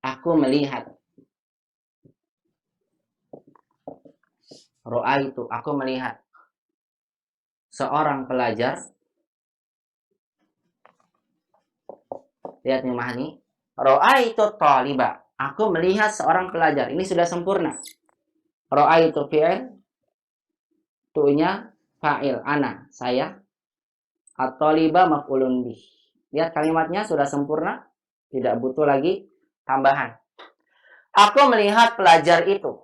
aku melihat. Ro'a itu, aku melihat seorang pelajar. Lihat nih Mahani. Ro'a itu taliba. Aku melihat seorang pelajar. Ini sudah sempurna. Ro'a itu fi'il. Tu'nya fa'il. Ana, saya. At-taliba maf'ulun bih. Lihat kalimatnya sudah sempurna. Tidak butuh lagi tambahan. Aku melihat pelajar itu.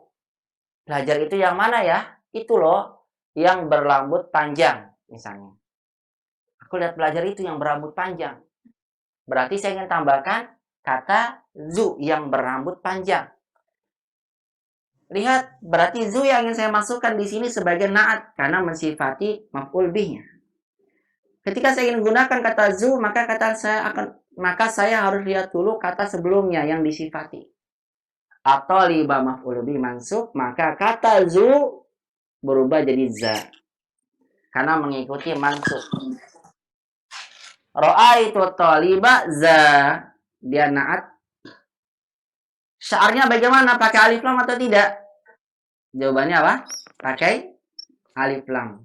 Pelajar itu yang mana ya? Itu loh. Yang berambut panjang. Misalnya. Aku lihat pelajar itu yang berambut panjang. Berarti saya ingin tambahkan kata zu yang berambut panjang. Lihat, berarti zu yang ingin saya masukkan di sini sebagai naat karena mensifati maf'ul bihnya. Ketika saya ingin gunakan kata zu, maka saya harus lihat dulu kata sebelumnya yang disifati. Atau liba maf'ul bih mansub, maka kata zu berubah jadi za karena mengikuti mansub. Ro'a itu toliba za, dia naat. Syarnya bagaimana? Pakai alif lam atau tidak? Jawabannya apa? Pakai alif lam.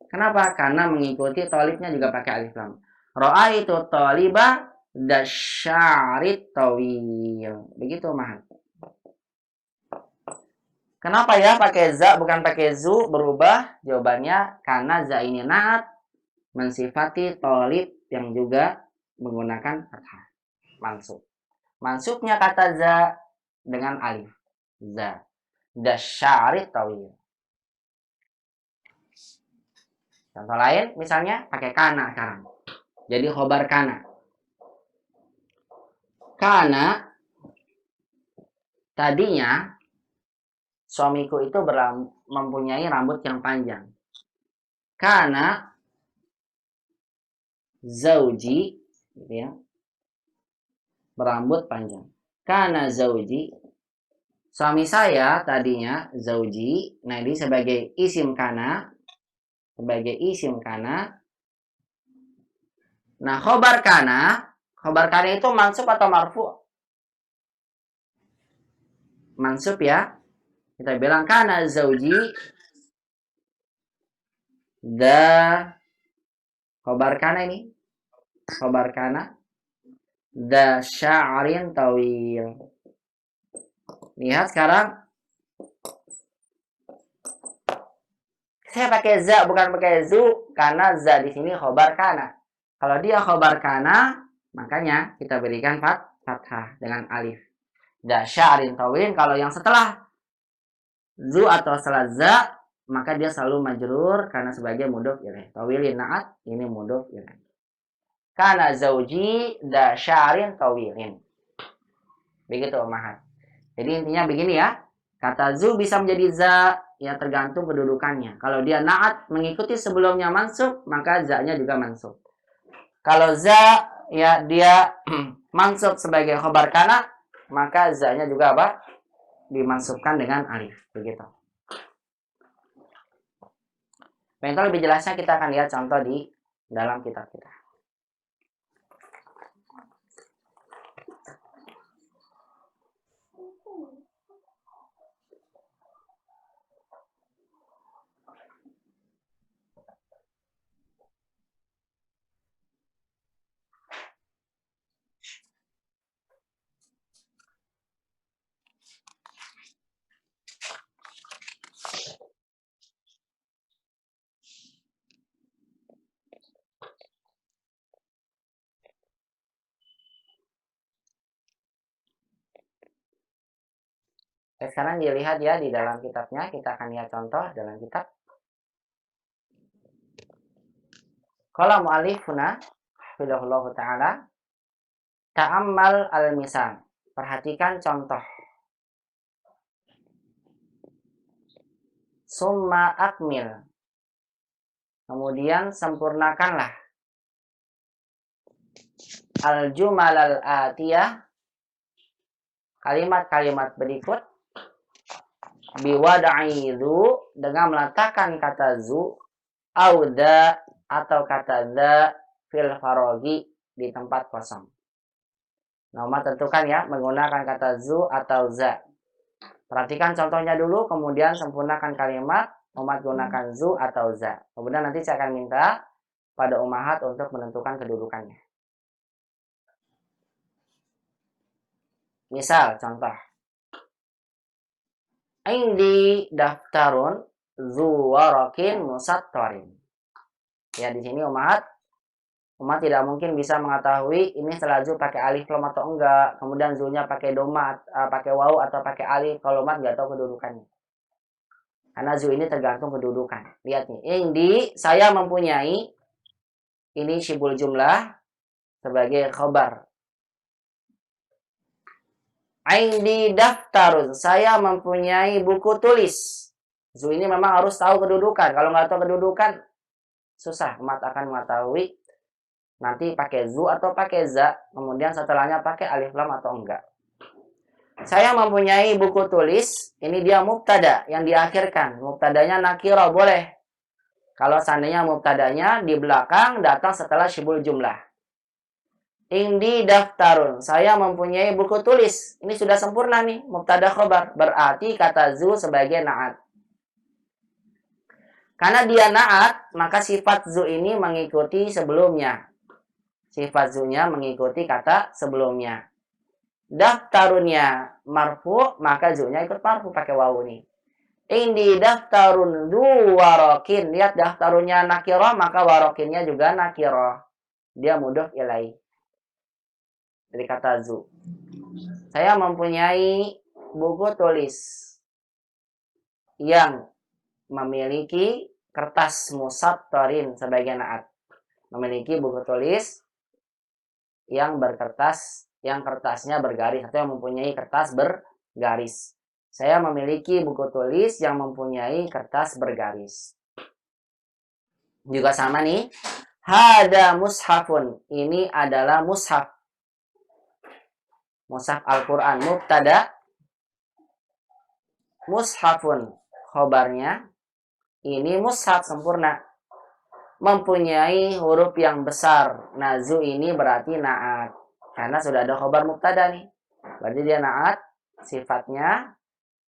Kenapa? Karena mengikuti tolibnya juga pakai alif lam. Ro'a itu toliba dasyarit tawil. Begitu Mahat. Kenapa ya pakai za bukan pakai zu berubah? Jawabannya karena za ini naat mensifati tolib yang juga menggunakan fathah mansub. Mansubnya kata za dengan alif. Za. Dasyarit tawil. Contoh lain misalnya pakai kana sekarang. Jadi khobar kana. Kana tadinya suamiku itu mempunyai rambut yang panjang. Kana zauji gitu ya. berambut panjang. Kana zauji, suami saya tadinya zauji. Nah, ini sebagai isim kana, Nah, khobar kana itu mansub atau marfu? Mansub ya. Kita bilang kana zauji khobar kana ini. Khobar kana sya'rin tawil. Lihat sekarang. Saya pakai za bukan pakai zu karena za di sini khobar kana. Kalau dia khobar kana, makanya kita berikan fathah dengan alif. Sya'rin tawil. Kalau yang setelah zu atau setelah za, maka dia selalu majrur karena sebagai mudhof ilaih. Tawilin na'at, ini mudhof ilaih. Kana zauji sya'rin tawilin. Begitu Mahat. Jadi intinya begini ya. Kata zu bisa menjadi za, ya tergantung kedudukannya. Kalau dia na'at mengikuti sebelumnya mansub, maka za-nya juga mansub. Kalau za ya dia mansub sebagai khobar kana, maka za-nya juga apa? Dimansubkan dengan alif. Begitu. Untuk lebih jelasnya kita akan lihat contoh di dalam kitab kita. Sekarang dilihat ya di dalam kitabnya, kita akan lihat contoh dalam kitab. Qala mu'allifuna hafizahullahu ta'ala, ta'ammal al-misal. Perhatikan contoh. Summa akmil. Kemudian sempurnakanlah. Al-jumal al-atiyah. Kalimat-kalimat berikut. Biwada'i zu, dengan meletakkan kata zu, auda atau kata za fil farogi, di tempat kosong. Nah, tentukan ya menggunakan kata zu atau za. Perhatikan contohnya dulu, kemudian sempurnakan kalimat. Umat gunakan zu atau za. Kemudian nanti saya akan minta pada umahat untuk menentukan kedudukannya. Misal contoh. Indi daftarun zu warakin musattarin. Ya, di sini umat tidak mungkin bisa mengetahui ini setelah zu pakai alif lam atau enggak, kemudian zu-nya pakai doma, pakai wawu atau pakai alif. Kalau umat nggak tahu kedudukannya. Karena zu ini tergantung kedudukan. Lihat nih, indi saya mempunyai, ini syibul jumlah sebagai khobar. Indi daftarun, saya mempunyai buku tulis. Zu ini memang harus tahu kedudukan. Kalau nggak tahu kedudukan, susah. Umat akan mengetahui nanti pakai zu atau pakai za, kemudian setelahnya pakai alif lam atau enggak. Saya mempunyai buku tulis, ini dia mubtada yang diakhirkan. Mubtadanya nakiro boleh. Kalau seandainya mubtadanya di belakang datang setelah syibul jumlah. Indi daftarun, saya mempunyai buku tulis. Ini sudah sempurna nih, mubtada khobar. Berarti kata zu sebagai na'at. Karena dia na'at, maka sifat zu ini mengikuti sebelumnya. Sifat zu-nya mengikuti kata sebelumnya. Daftarunnya marfu, maka zu-nya ikut marfu pakai wawu nih. Indi daftarun du warokin. Lihat daftarunnya nakirah, maka warokinnya juga nakirah. Dia mudhof ilaih. Dari kata zu. Saya mempunyai buku tulis yang memiliki kertas musattarin sebagai na'at. Memiliki buku tulis yang berkertas, yang kertasnya bergaris, atau yang mempunyai kertas bergaris. Saya memiliki buku tulis yang mempunyai kertas bergaris. Juga sama nih. Hada mushafun. Ini adalah mushaf. Mushaf Al-Quran mubtada, mushafun khobarnya. Ini mushaf sempurna, mempunyai huruf yang besar. Nah, zu ini berarti naat, karena sudah ada khobar mubtada nih. Berarti dia naat, sifatnya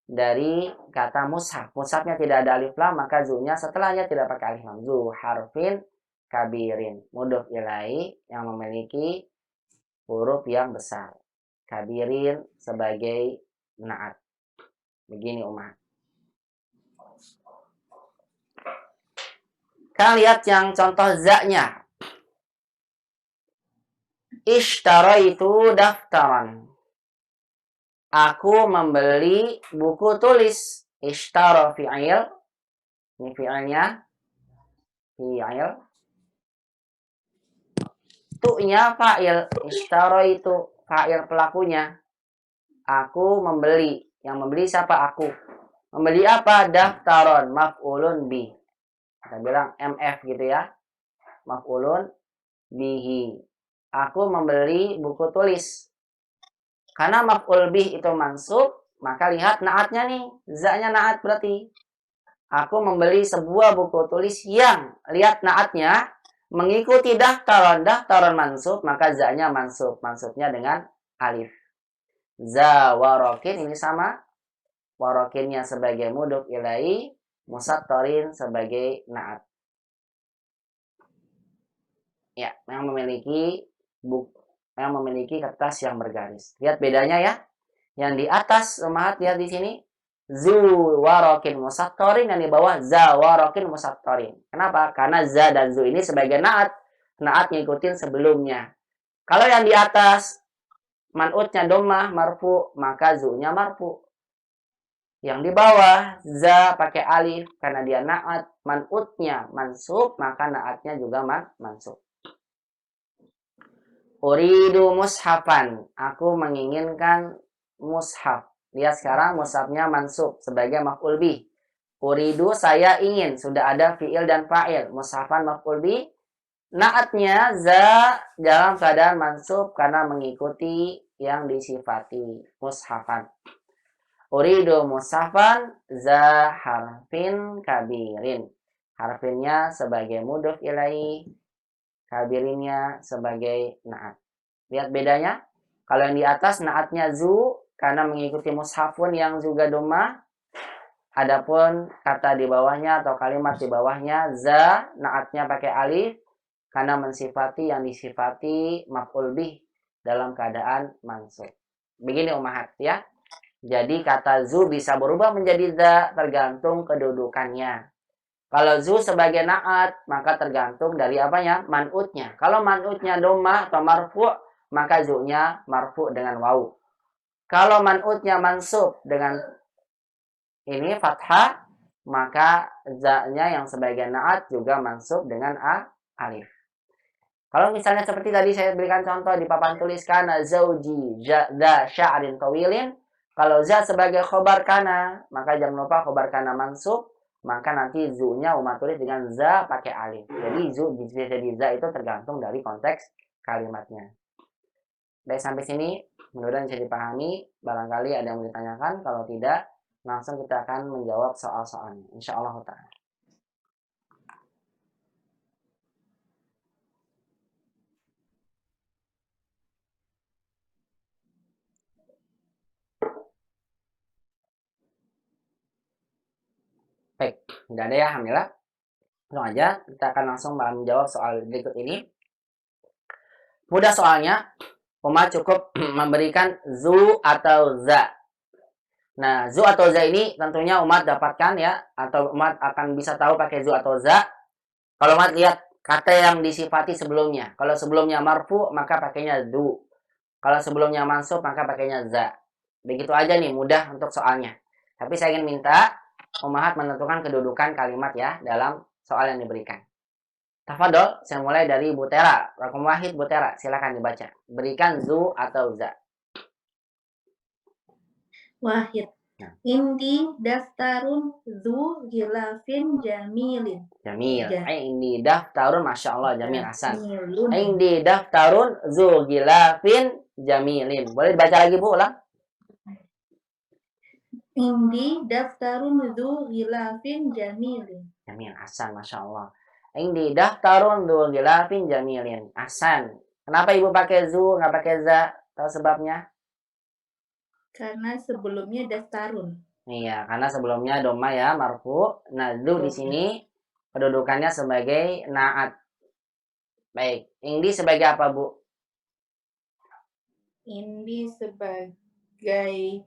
dari kata mushaf. Mushafnya tidak ada alif lam, maka zu-nya setelahnya tidak pakai alif lam. Zu harfin kabirin, mudhof ilaihi yang memiliki huruf yang besar. Kabirin sebagai naat. Begini umat. Kalian lihat yang contoh za-nya. Ishtaraitu daftaran. Aku membeli buku tulis. Ishtara fi'il. Ini fi'ilnya. Fi'il. Tu-nya fa'il. Ishtaraitu fa'il pelakunya. Aku membeli. Yang membeli siapa? Aku. Membeli apa? Daftaron. Maf'ulun bi. Kita bilang MF gitu ya. Maf'ulun bihi. Aku membeli buku tulis. Karena maf'ul bih itu mansub, maka lihat naatnya nih. Za-nya naat berarti. Aku membeli sebuah buku tulis yang, lihat naatnya, mengikuti daftaron. Daftaron mansub, maka za-nya mansub. Mansubnya dengan alif. Za warokin ini sama. Warokinnya sebagai mudhof ilaihi, musattarin sebagai naat. Ya, yang memiliki kertas yang bergaris. Lihat bedanya ya. Yang di atas umat lihat di sini zu warokin musattarin, yang di bawah za warokin musattarin. Kenapa? Karena za dan zu ini sebagai naat. Naat ngikutin sebelumnya. Kalau yang di atas man'utnya dhammah marfu, maka zu-nya marfu. Yang di bawah za pakai alif karena dia naat, man'utnya mansub, maka naatnya juga mansub. Uridu mushafan, aku menginginkan mushaf. Lihat sekarang mushafnya mansub sebagai maf'ul bih. Uridu saya ingin, sudah ada fi'il dan fa'il. Mushafan maf'ul bih. Naatnya za dalam keadaan mansub karena mengikuti yang disifati mushafan. Uridu mushafan za harfin kabirin. Harfinnya sebagai mudhof ilaihi, kabirinnya sebagai naat. Lihat bedanya. Kalau yang di atas naatnya zu karena mengikuti mushafun yang juga dhammah. Adapun kata di bawahnya atau kalimat di bawahnya za naatnya pakai alif karena mensifati yang disifati maf'ul bih dalam keadaan mansub. Begini ummahat ya. Jadi kata zu bisa berubah menjadi za tergantung kedudukannya. Kalau zu sebagai naat, maka tergantung dari apanya? Man'utnya. Kalau man'utnya dhammah atau marfu', maka zu-nya marfu' dengan waw. Kalau man'utnya mansub dengan ini fathah, maka za-nya yang sebagai naat juga mansub dengan alif. Kalau misalnya seperti tadi saya berikan contoh di papan tulis kana zauji za sya'rin tawilin. Kalau za sebagai khobar kana, maka jangan lupa khobar kana mansub, maka nanti zu-nya umat tulis dengan za pakai alif. Jadi zu jadi za itu tergantung dari konteks kalimatnya. Baik, sampai sini mudah-mudahan bisa dipahami. Barangkali ada yang mau ditanyakan, kalau tidak langsung kita akan menjawab soal-soalnya insyaallah ta'ala. Baik, tidak ada ya, alhamdulillah. Langsung aja, kita akan langsung menjawab soal berikut ini. Mudah soalnya, umat cukup memberikan zu atau za. Nah, zu atau za ini tentunya umat dapatkan ya, atau umat akan bisa tahu pakai zu atau za. Kalau umat lihat kata yang disifati sebelumnya. Kalau sebelumnya marfu, maka pakainya zu. Kalau sebelumnya mansub, maka pakainya za. Begitu aja nih, mudah untuk soalnya. Tapi saya ingin minta ummahat menentukan kedudukan kalimat ya dalam soal yang diberikan. Tafadol, saya mulai dari Bu Tera. Raqam wahid Bu Tera, silakan dibaca. Berikan zu atau za. Wahid. Nah. Indi daftarun zu gilafin jamilin. Jamil. Indi daftarun, masya Allah, jamil hasan. Jamilun. Indi daftarun zu gilafin jamilin. Boleh dibaca lagi Bu, ulang. Indi daftarun dzu ghilafin jamilin. Jamil, ahsan, Masya Allah. Indi daftarun dzu ghilafin jamilin. Ahsan. Kenapa Ibu pakai zu, nggak pakai za? Tahu sebabnya? Karena sebelumnya daftarun. Iya, karena sebelumnya doma ya, marfu. Nah, zu di sini kedudukannya sebagai naat. Baik, indi sebagai apa, Bu? Indi sebagai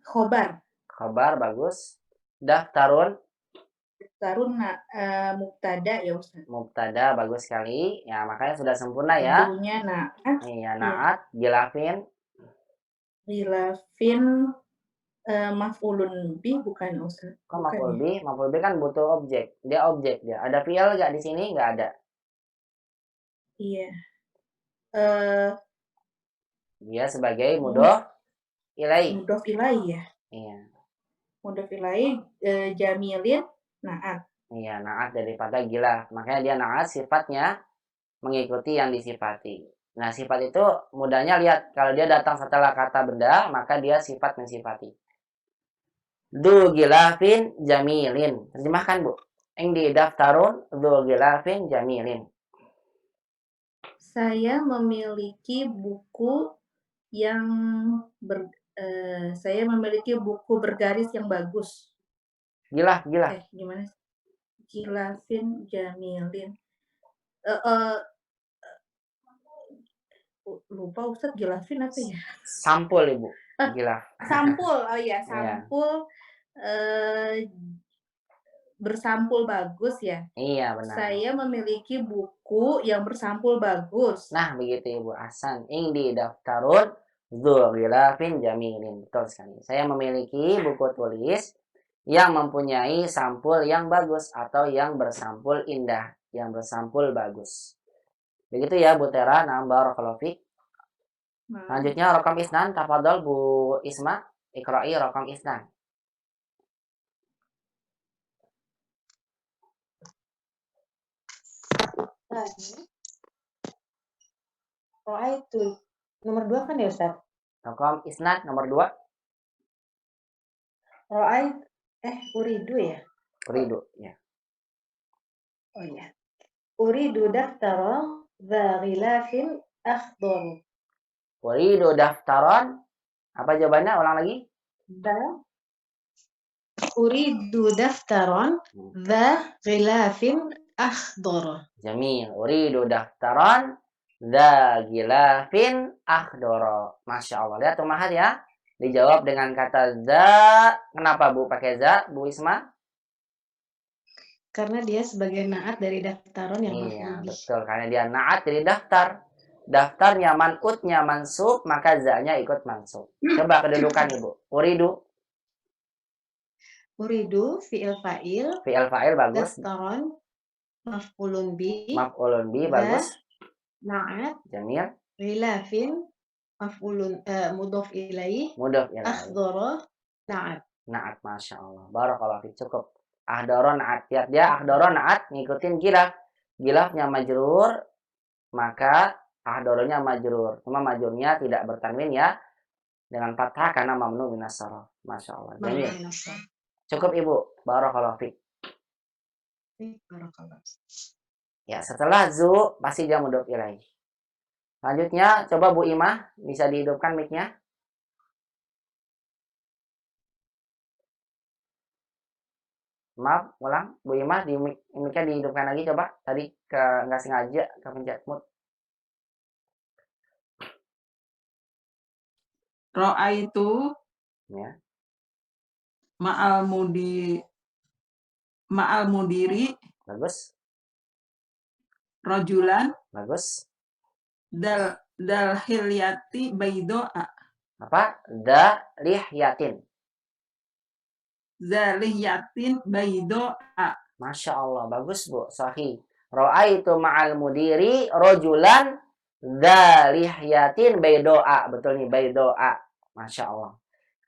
khobar. Khobar, bagus. Daftarun, Daftarun mubtada ya Ustaz. mubtada, bagus sekali. Ya, makanya sudah sempurna ya. Tentunya naat. Iya, naat, gilafin. Ghilafin maf'ulun bih bukan Ustaz. Kok Bukan maf'ul ya? bih? Maf'ul bih kan butuh objek. Dia objek dia. Ada fi'il nggak di sini? Nggak ada. Iya. Dia sebagai mudhof ilaih. Mudhof ilaih ya. Iya. Mudhof ilaih jamilin naat. Iya, naat daripada gila. Makanya dia naat sifatnya mengikuti yang disifati. Nah, sifat itu mudahnya lihat. Kalau dia datang setelah kata benda, maka dia sifat mensifati. Du gilafin jamilin. Terjemahkan, Bu. Indi daftarun du gilafin jamilin. Saya memiliki buku yang saya memiliki buku bergaris yang bagus. Gilaf. Gimana sih? Gilafin jamilin. Lupa Ustaz, gilafin apa ya? Sampul, Ibu. Gilaf. Sampul. Oh iya, Iya. sampul. Bersampul bagus ya. Iya, benar. Saya memiliki buku yang bersampul bagus. Nah, begitu Ibu. Ahsan. Indi daftarun dzul ghilafin jamilin. Betul sekali. Saya memiliki buku tulis yang mempunyai sampul yang bagus atau yang bersampul indah, yang bersampul bagus. Begitu ya Bu Tera, nah barakallahu fiik. Selanjutnya raqam isnan, tafadhol Bu Isma, iqra'i raqam isnan. Itu nomor 2 kan ya Ustaz? Raqam isnan nomor 2. Uridu ya? Uridu, ya. Oh iya. Uridu daftaran dza ghilafin akhdar. Uridu daftaran. Apa jawabannya? Ulang lagi. Uridu daftaran dza ghilafin akhdar. Jamil. Uridu daftaran dza ghilafin akhdar. Masya Allah. Lihat tuh Mahat ya. Dijawab dengan kata za. Kenapa Bu pakai za, Bu Isma? Karena dia sebagai naat dari daftaron yang Iya, maf'ul bih. betul. Karena dia naat dari daftar. Daftarnya man'utnya mansub, maka za-nya ikut mansub. Coba kedudukan Ibu. Uridu. Uridu fi'il fa'il. Fi'il fa'il bagus. Daftaron maf'ulun bih. Maf'ulun bih bagus. Naat. Jamil. Ghilafin maf'ulun mudhof ilaih. Mudhof ilaih. Akhdara naat. Naat, Masya Allah. Barakallahu fiik. Cukup. Ahdara naat. Lihat dia ahdara naat ngikutin gilaf. Gilafnya majrur, maka ahdoronya majrur. Cuma majrurnya tidak bertanwin ya. Dengan fathah karena mamnu minas sarf. Masya Allah. Jamil. Cukup Ibu. Barakallahu fiik. Ya, setelah zu pasti dia mudhof ilaih. Selanjutnya coba Bu Imah bisa dihidupkan mic-nya. Maaf, ulang. Bu Imah di mic-nya dihidupkan lagi coba. Tadi nggak sengaja kepencet mute. Ra'aitu Ya. ma'al mudiri Bagus. rajulan Bagus. dal hilyati baidoa. Apa? Daliyatin. Zaliyatin baidoa. Masya Allah, bagus Bu, sahih. Ra'aitu ma'al mudiri rojulan daliyatin baidoa. Betul nih, baidoa. Masya Allah.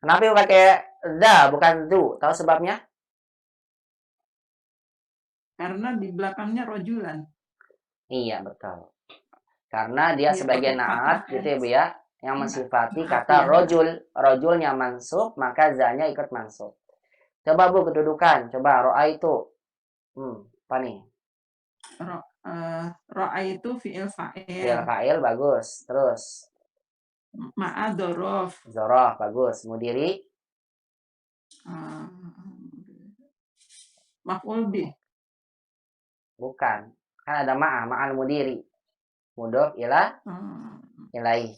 Kenapa Ibu pakai da bukan du? Tahu sebabnya? Karena di belakangnya rojulan. Iya, betul. Karena dia Iya, sebagai pakai naat fathah ya. gitu ya Bu ya, yang mensifati Naat kata ya. rojul. Rojulnya mansub, maka za-nya ikut mansub. Coba Bu kedudukan, coba ro'a itu. Apa nih? Ro'a itu fi'il Fi'il fa'il. fa'il bagus. Terus Ma'a dorof. zorof bagus. Mudiri Maf'ul bih. bukan. Kan ada ma'al mudiri. Mudhof ilaih.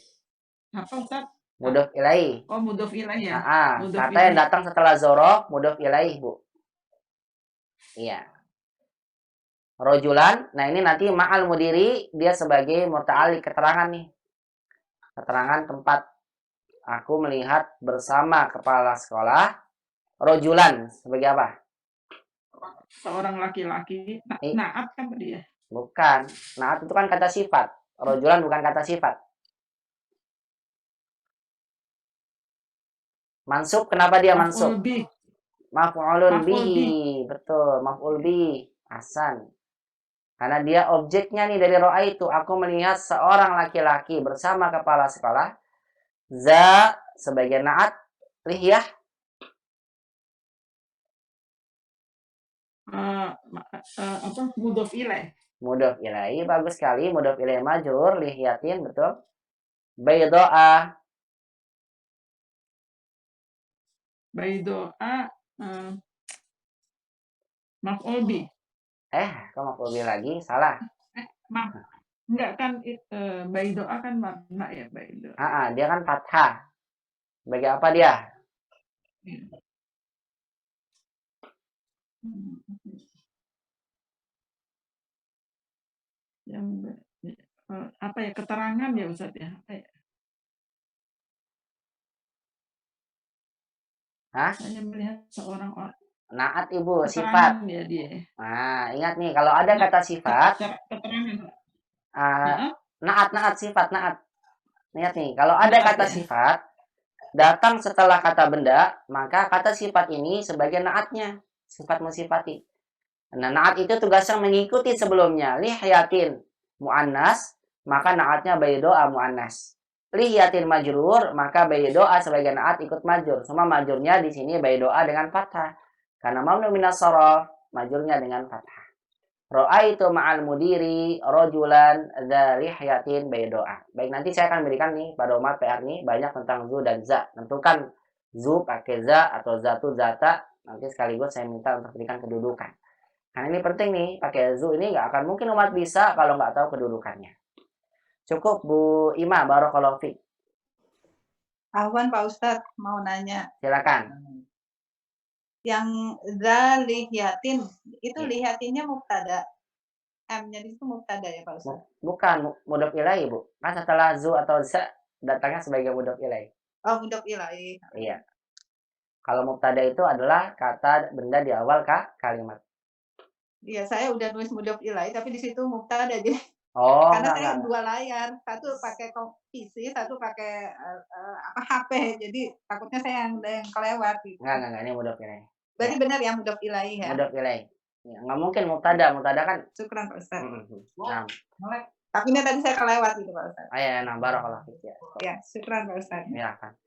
Apa Ustaz? Mudhof ilaih. Oh, mudhof ilaih ya. Mudhof Kata yang ilaih. datang setelah zorof mudhof ilaih, Bu. Iya. Rojulan, nah ini nanti ma'al mudiri dia sebagai muta'alliq keterangan nih. Keterangan tempat. Aku melihat bersama kepala sekolah. Rojulan sebagai apa? Seorang laki-laki. Naat kan tadi ya? Bukan. Naat itu kan kata sifat. Rojulan bukan kata sifat. Mansub, kenapa dia mansub? Maf'ul bih. Maf'ulun Maf'ul bihi. bih. Betul, maf'ul bihi. Hasan. Karena dia objeknya nih dari ro'a itu. Aku melihat seorang laki-laki bersama kepala sekolah. Za sebagai naat. Lihyah. Mudhof ilaih. Mudhof ilaih, bagus sekali. Mudhof ilaih majrur, lihyatin, betul. Baydo'a. Baydo'a maf'ul bih. Kok maf'ul bih lagi? Salah. Enggak kan Baydo'a kan makna ya Baydo'a. Dia kan fathah. Sebagai apa dia? Yang apa ya, keterangan ya Ustaz ya? Apa ya? Saya melihat seorang orang. Naat Ibu, keterangan sifat. Ya dia. Nah, ingat nih kalau ada kata sifat. Keterangan. Naat sifat naat. Ingat nih, kalau ada kata sifat datang setelah kata benda, maka kata sifat ini sebagai naatnya, sifat mensifati. Nah, naat itu tugasnya mengikuti sebelumnya. Lihyatin mu'annas, maka naatnya baydo'a mu'annas. Lihyatin majrur, maka baydo'a sebagai naat ikut majrur. Cuma majrurnya di sini baydo'a dengan fathah. Karena mamnu minas shorof, majrurnya dengan fathah. Ro'aitu ma'al mudiri rojulan dza lihyatin baydo'a. Baik, nanti saya akan berikan nih pada umat PR nih banyak tentang zu dan za. Tentukan zu pakai za atau zatu zata. Nanti sekaligus saya minta untuk berikan kedudukan. Karena ini penting nih, pakai zu ini nggak akan mungkin umat bisa kalau nggak tahu kedudukannya. Cukup Bu Ima, barakallahu fiik. Ahwan Pak Ustadz mau nanya. Silakan. Yang za lihyatin itu lihatinnya mubtada. M-nya di situ mubtada ya Pak Ustadz? Bukan, mudhof ilaih Bu. Kan setelah zu atau za datangnya sebagai mudhof ilaih. Oh, mudhof ilaih. Iya. Kalau mubtada itu adalah kata benda di awal kalimat. Iya, saya udah nulis mudhof ilaih tapi di situ mubtada jadi. Karena saya dua layar, satu pakai PC, satu pakai HP, jadi takutnya saya yang kelewat. Gitu. Enggak, ini mudhof ilaih. Berarti benar ya mudhof ilaih ya? Mudhof ilaih. Ya, nggak mungkin mubtada kan. Syukran Pak Ustaz. Nah. Tapi ini tadi saya kelewat gitu Pak Ustaz. Barakallahu fiik ya. Ya, syukran Pak Ustaz. Ya kan.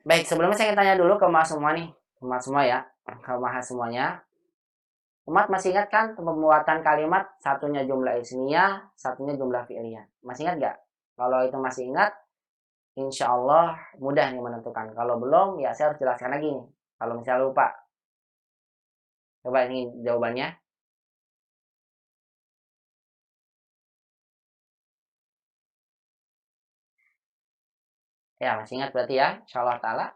Baik, sebelumnya saya ingin tanya dulu ke Mas semua nih. Mas semua ya. Ke Mas semuanya. Umat masih ingat kan pembuatan kalimat satunya jumlah ismiyah, satunya jumlah fi'liyah. Masih ingat nggak? Kalau itu masih ingat, insya Allah mudah nih menentukan. Kalau belum, ya saya harus jelaskan lagi nih. Kalau misalnya lupa. Coba ini jawabannya. Ya, masih ingat berarti ya. Insya Allah ta'ala.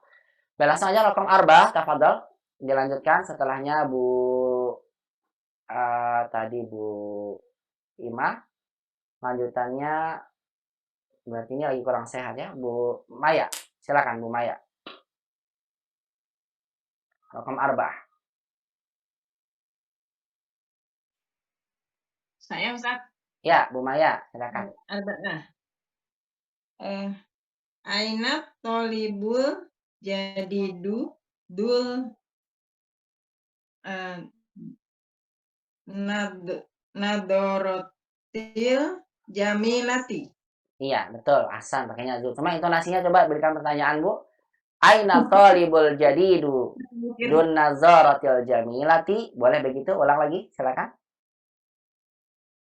Langsung aja rokam arba, tafadhol. Dilanjutkan setelahnya tadi Bu Ima. Lanjutannya berarti ini lagi kurang sehat ya, Bu Maya. Silakan Bu Maya. Rokam arba. Saya Ustaz. Ya, Bu Maya, silakan. Arba'ah. Aina tolibul jadidu dul nadorotil jamilati. Iya, betul. Ahsan, pakainya zu. Cuma intonasinya coba berikan pertanyaan, Bu. Aina talibul jadidu dun nazaratil jamilati. Boleh begitu? Ulang lagi, silakan.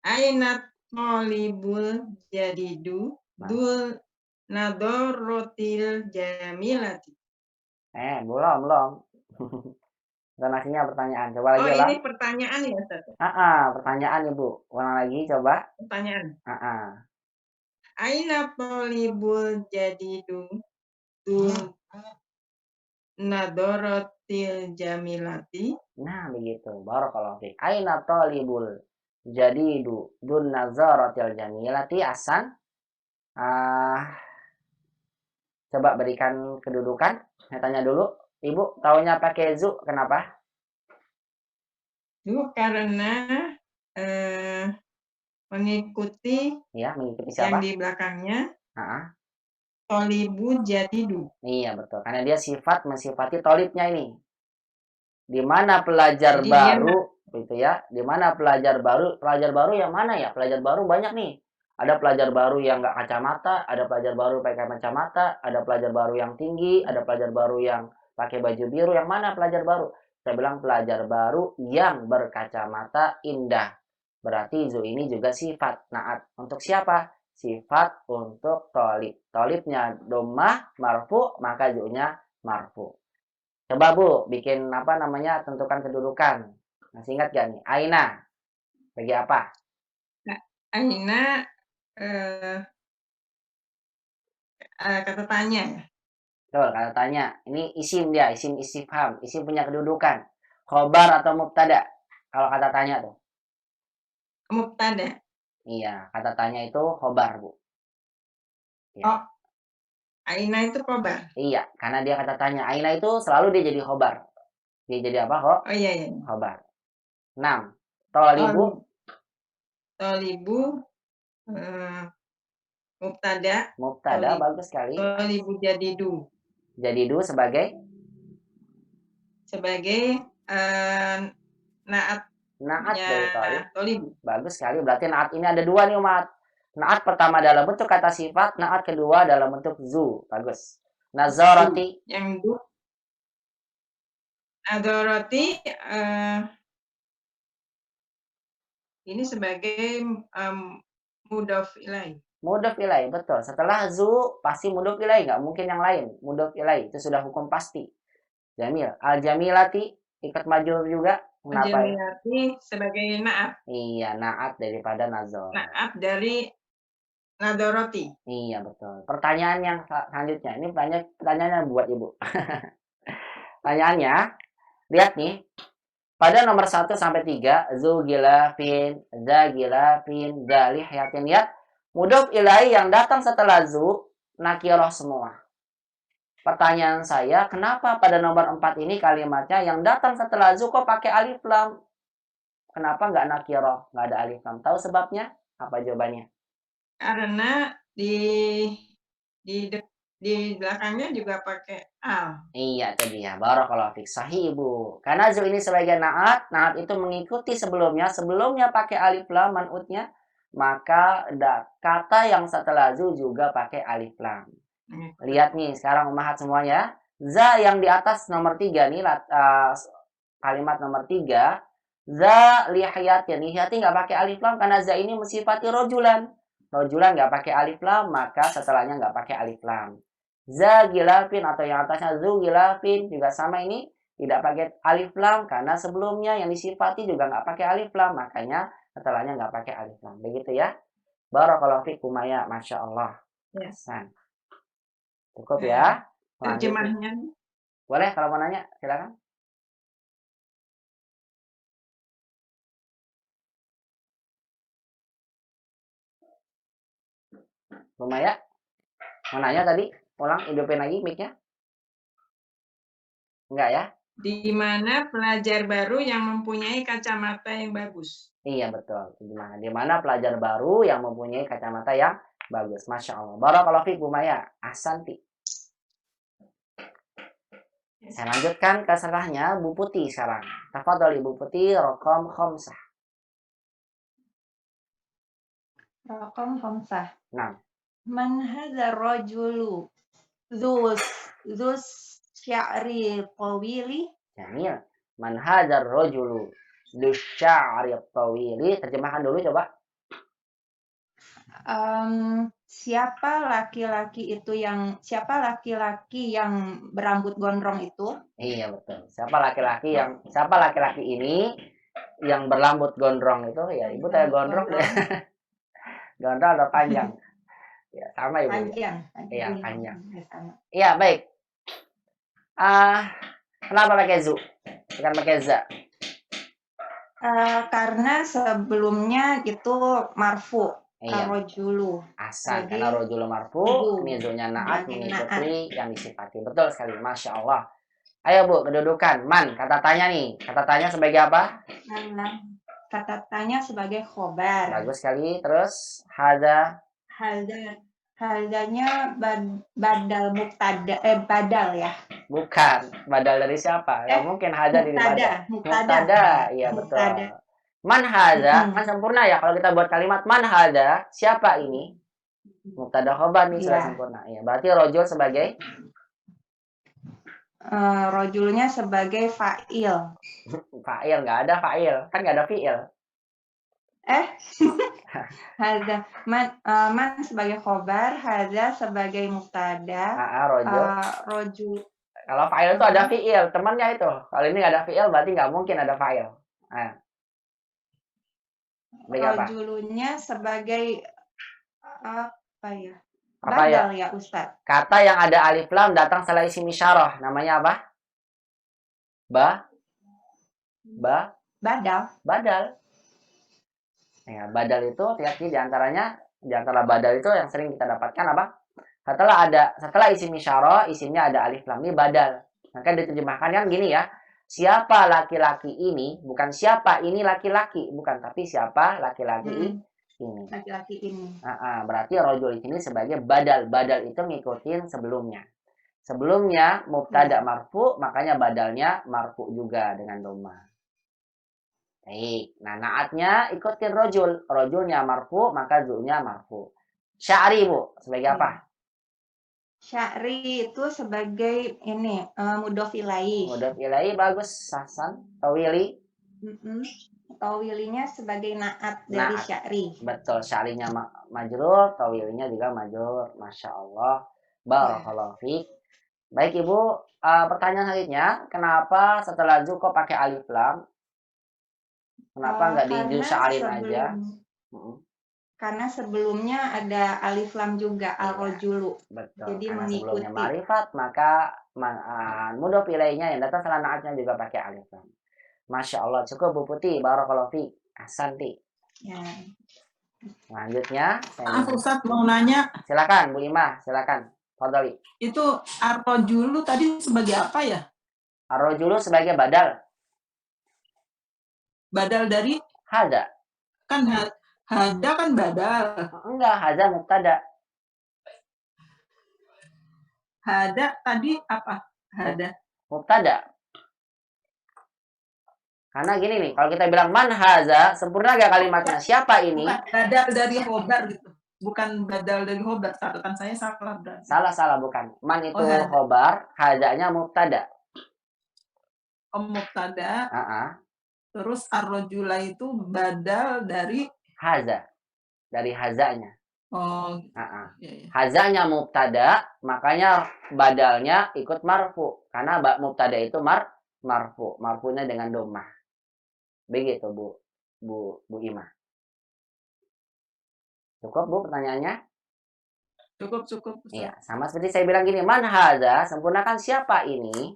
Aina talibul jadidu dul nadorotil jamilati. Belum. Intonasinya pertanyaan. Coba lagi Oh, ulang. ini pertanyaan ya, Ustaz? Pertanyaan Ibu. Ulang lagi coba. Pertanyaan. Aina talibul jadidu dul nadorotil jamilati. Nah, begitu. Barakallahu fiik. Aina talibul jadidu dun nazaratil jamilati. Ahsan. Coba berikan kedudukan. Saya tanya dulu. Ibu, taunya pakai zu, kenapa? Karena mengikuti mengikuti yang siapa? di belakangnya. Ah, Tolibu jadidu. Iya, betul. Karena dia sifat mensifati tolibnya ini. Di mana pelajar Jadi baru, gitu ya. Di mana pelajar baru yang mana ya? Pelajar baru banyak nih. Ada pelajar baru yang nggak kacamata, ada pelajar baru pakai kacamata, ada pelajar baru yang tinggi, ada pelajar baru yang pakai baju biru. Yang mana pelajar baru? Saya bilang pelajar baru yang berkacamata indah. Berarti zu ini juga sifat naat. Untuk siapa? Sifat untuk tolib. Tolibnya domah marfu, maka zu-nya marfu. Coba Bu, bikin tentukan kedudukan. Masih ingat gak nih? Aina. Bagi apa? Aina kata tanya ya. Betul, kata tanya. Ini isim dia, isim istifham. Isim punya kedudukan. Khobar atau mubtada? Kalau kata tanya tuh. Mubtada. Iya, kata tanya itu khobar, Bu. Ya. Oh, Aina itu khobar. Iya, karena dia kata tanya. Aina itu selalu dia jadi khobar. Dia jadi apa kok? Oh iya. Khobar. 6. Tolibu. Tolibu mubtada. Mubtada, bagus sekali. Tolibu jadidu. Jadidu sebagai? Sebagai naat. Naat dari tolibu. Bagus sekali. Berarti naat ini ada dua nih umat. Naat pertama dalam bentuk kata sifat, naat kedua dalam bentuk zu. Bagus. Nazarati. Yang du. Nazarati ini sebagai mudhof ilaih. Mudhof ilaih, betul. Setelah zu pasti mudhof ilaih, nggak mungkin yang lain. Mudhof ilaih itu sudah hukum pasti. Jamil. Al-jamilati ikut majul juga. Kenapa? Al-jamilati sebagai naat. Iya, naat daripada nazar. Naat dari nadoroti. Iya, betul. Pertanyaan yang selanjutnya. Ini pertanyaannya buat Ibu. Pertanyaannya, lihat nih. Pada nomor 1 sampai 3, zu gilafin, za gilafin, dalih yatin. Lihat, mudhof ilaih yang datang setelah zu, nakirah semua. Pertanyaan saya, kenapa pada nomor 4 ini kalimatnya yang datang setelah zu kok pakai alif lam? Kenapa nggak nakirah, nggak ada alif lam? Tahu sebabnya? Apa jawabannya? Karena di belakangnya juga pakai al. Iya, itu dia. Barakallahu fiik. Sahih, Bu. Karena zu ini sebagai naat, naat itu mengikuti sebelumnya pakai alif lam man'utnya, maka kata yang setelah zu juga pakai alif lam. Lihat nih, sekarang umahat semuanya. Za yang di atas nomor 3 nih, kalimat nomor 3. Za lihiyatin. Lihiyatin nggak pakai alif lam karena za ini mensifati rojulan. Rojulan nggak pakai alif lam, maka setelahnya nggak pakai alif lam. Za gilafin atau yang atasnya zu gilafin juga sama, ini tidak pakai alif lam karena sebelumnya yang disifati juga nggak pakai alif lam, makanya setelahnya nggak pakai alif lam. Begitu ya. Barakallahu fiik Umaya, masya Allah. Yes. Cukup ya. Terjemahnya. Boleh kalau mau nanya, silakan. Umaya, mau nanya tadi? Ulang, hidupin lagi mic-nya. Enggak ya? Di mana pelajar baru yang mempunyai kacamata yang bagus. Iya, betul. Di mana pelajar baru yang mempunyai kacamata yang bagus. Masya Allah. Barakallahu fiik, Bu Maya. Ahsanti. Saya lanjutkan ke setelahnya, Bu Putih sekarang. Tafadhol Ibu Putih, rokom khomsah. Raqam 5. Nah, Man hadzal rajulu dzus dzus sya'ri tawili. jamil. Man hadzal rajulu dusya'ri tawili. Terjemahkan dulu coba. Siapa laki-laki yang berambut gondrong itu? Iya betul. Siapa laki-laki ini yang berambut gondrong itu? Ya ibu saya gondrong deh. Gondrong atau panjang? Ya sama ibu. Panjang. Iya panjang. Ya, sama. Iya baik. Kenapa pakai zu? Bukan pakai za? Karena sebelumnya itu marfu. Iya. Rojulu. Asan, Jadi, karena rojulu marfu, ini zunya naat mengikuti yang disifati. Betul sekali, Masya Allah. Ayo Bu, kedudukan. Man, kata tanya nih. Kata tanya sebagai apa? Kata tanya sebagai khobar. Bagus sekali. Terus, hada. Haldanya badal mubtada, badal ya. Bukan, badal dari siapa? Ya mungkin hada dari badal. Mubtada, iya betul. Mubtada. Man hada, kan sempurna ya kalau kita buat kalimat man hada, siapa ini? Mubtada khobar nih sudah sempurna. Ya, berarti rojul sebagai rojulnya sebagai fa'il. Fa'il, nggak ada fa'il. Kan nggak ada fi'il. Hadza man sebagai khobar, hadza sebagai mubtada. Rojul. Kalau fa'il itu ada fi'il, temannya itu. Kalau ini nggak ada fi'il, berarti nggak mungkin ada fa'il. Nah. Rojulunya sebagai apa ya? Badal ya Ustaz. Kata yang ada alif lam datang setelah isim isyarah, namanya apa? Badal. Ya, badal itu hati-hati di antara badal itu yang sering kita dapatkan apa? Setelah isim isyarah, isimnya ada alif lam, ini badal. Maka diterjemahkan kan gini ya. Siapa laki-laki ini, bukan siapa ini laki-laki, bukan, tapi siapa laki-laki ini. Laki-laki ini. Berarti rojul di sini sebagai badal. Badal itu ngikutin sebelumnya. Sebelumnya mubtada marfu, makanya badalnya marfu juga dengan dhamma. Baik. Nah, naatnya ikutin rojul. Rojulnya marfu, maka zu'nya marfu. Sya'ri, Bu, sebagai apa? Sya'ri itu sebagai ini mudhof ilaih. Mudhof ilaih bagus, Hasan. Tawili. Tawilinya sebagai naat dari sya'ri. Betul, sya'rinya majrur, tawilinya juga majrur. Masya Allah. Barakallahu fiik. Baik Ibu, pertanyaan selanjutnya, kenapa setelah zu kok pakai alif lam? Kenapa nggak di sya'rin aja? Karena sebelumnya ada alif lam juga, al-rojulu. Betul, jadi karena mengikuti. Sebelumnya marifat, maka mudhof ilaihnya yang datang setelah naatnya juga pakai alif lam. Masya Allah, cukup Bu Putih, barakallahu fiik. Asanti. Ya. Selanjutnya, Ustaz mau nanya. Silakan Bu Imah, silakan. Fadhali. Itu ar-rajulu tadi sebagai apa ya? Ar-rajulu sebagai badal. Badal dari hada. Kan hada kan badal. Enggak, hada mubtada. Hada tadi apa? Hada. Mubtada. Karena gini nih, kalau kita bilang man haza, sempurna gak kalimatnya? Siapa ini? Bukan badal dari khobar gitu. Bukan badal dari khobar. Catatan saya salah berarti. Salah, bukan. Man itu khobar, hadanya mubtada. Mubtada. Terus ar-rajula itu badal dari haza. Dari hazanya. Oh. Hazanya mubtada, makanya badalnya ikut marfu. Karena mubtada itu marfu. Marfunya dengan dhammah. Begitu Bu Imah. Cukup Bu pertanyaannya? Cukup. Iya, sama seperti saya bilang gini, man hadza, sempurnakan siapa ini?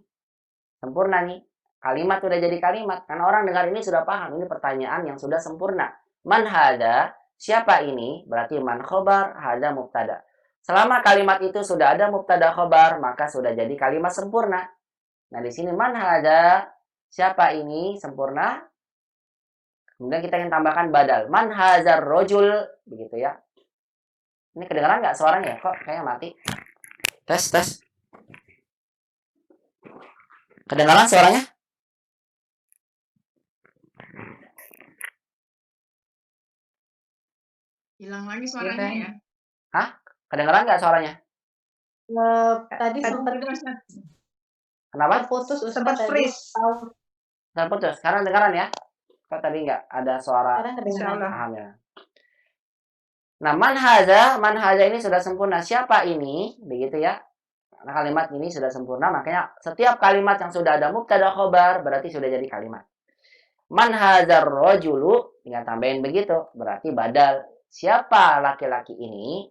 Sempurna nih. Kalimat sudah jadi kalimat. Karena orang dengar ini sudah paham, ini pertanyaan yang sudah sempurna. Man hadza, siapa ini? Berarti man khobar, hadza mubtada. Selama kalimat itu sudah ada mubtada khobar, maka sudah jadi kalimat sempurna. Nah, di sini man hadza, siapa ini? Sempurna. Kemudian kita ingin tambahkan badal. Man hadzar rojul. Begitu ya. Ini kedengaran nggak suaranya? Kok kayaknya mati? Tes. Kedengaran suaranya? Hilang lagi suaranya ya. Hah? Kedengeran nggak suaranya? Tadi sempat Kenapa? terputus Ustaz Sempat tadi. freeze. Terputus. Sekarang dengeran ya? Kok tadi nggak ada suara? Sekarang kedengaran. Insyaallah. Alhamdulillah. Nah, man haza ini sudah sempurna. Siapa ini? Begitu ya. Nah, kalimat ini sudah sempurna, makanya setiap kalimat yang sudah ada mubtada khobar berarti sudah jadi kalimat. Man hadzar rajulu, tinggal tambahin begitu, berarti badal. Siapa laki-laki ini?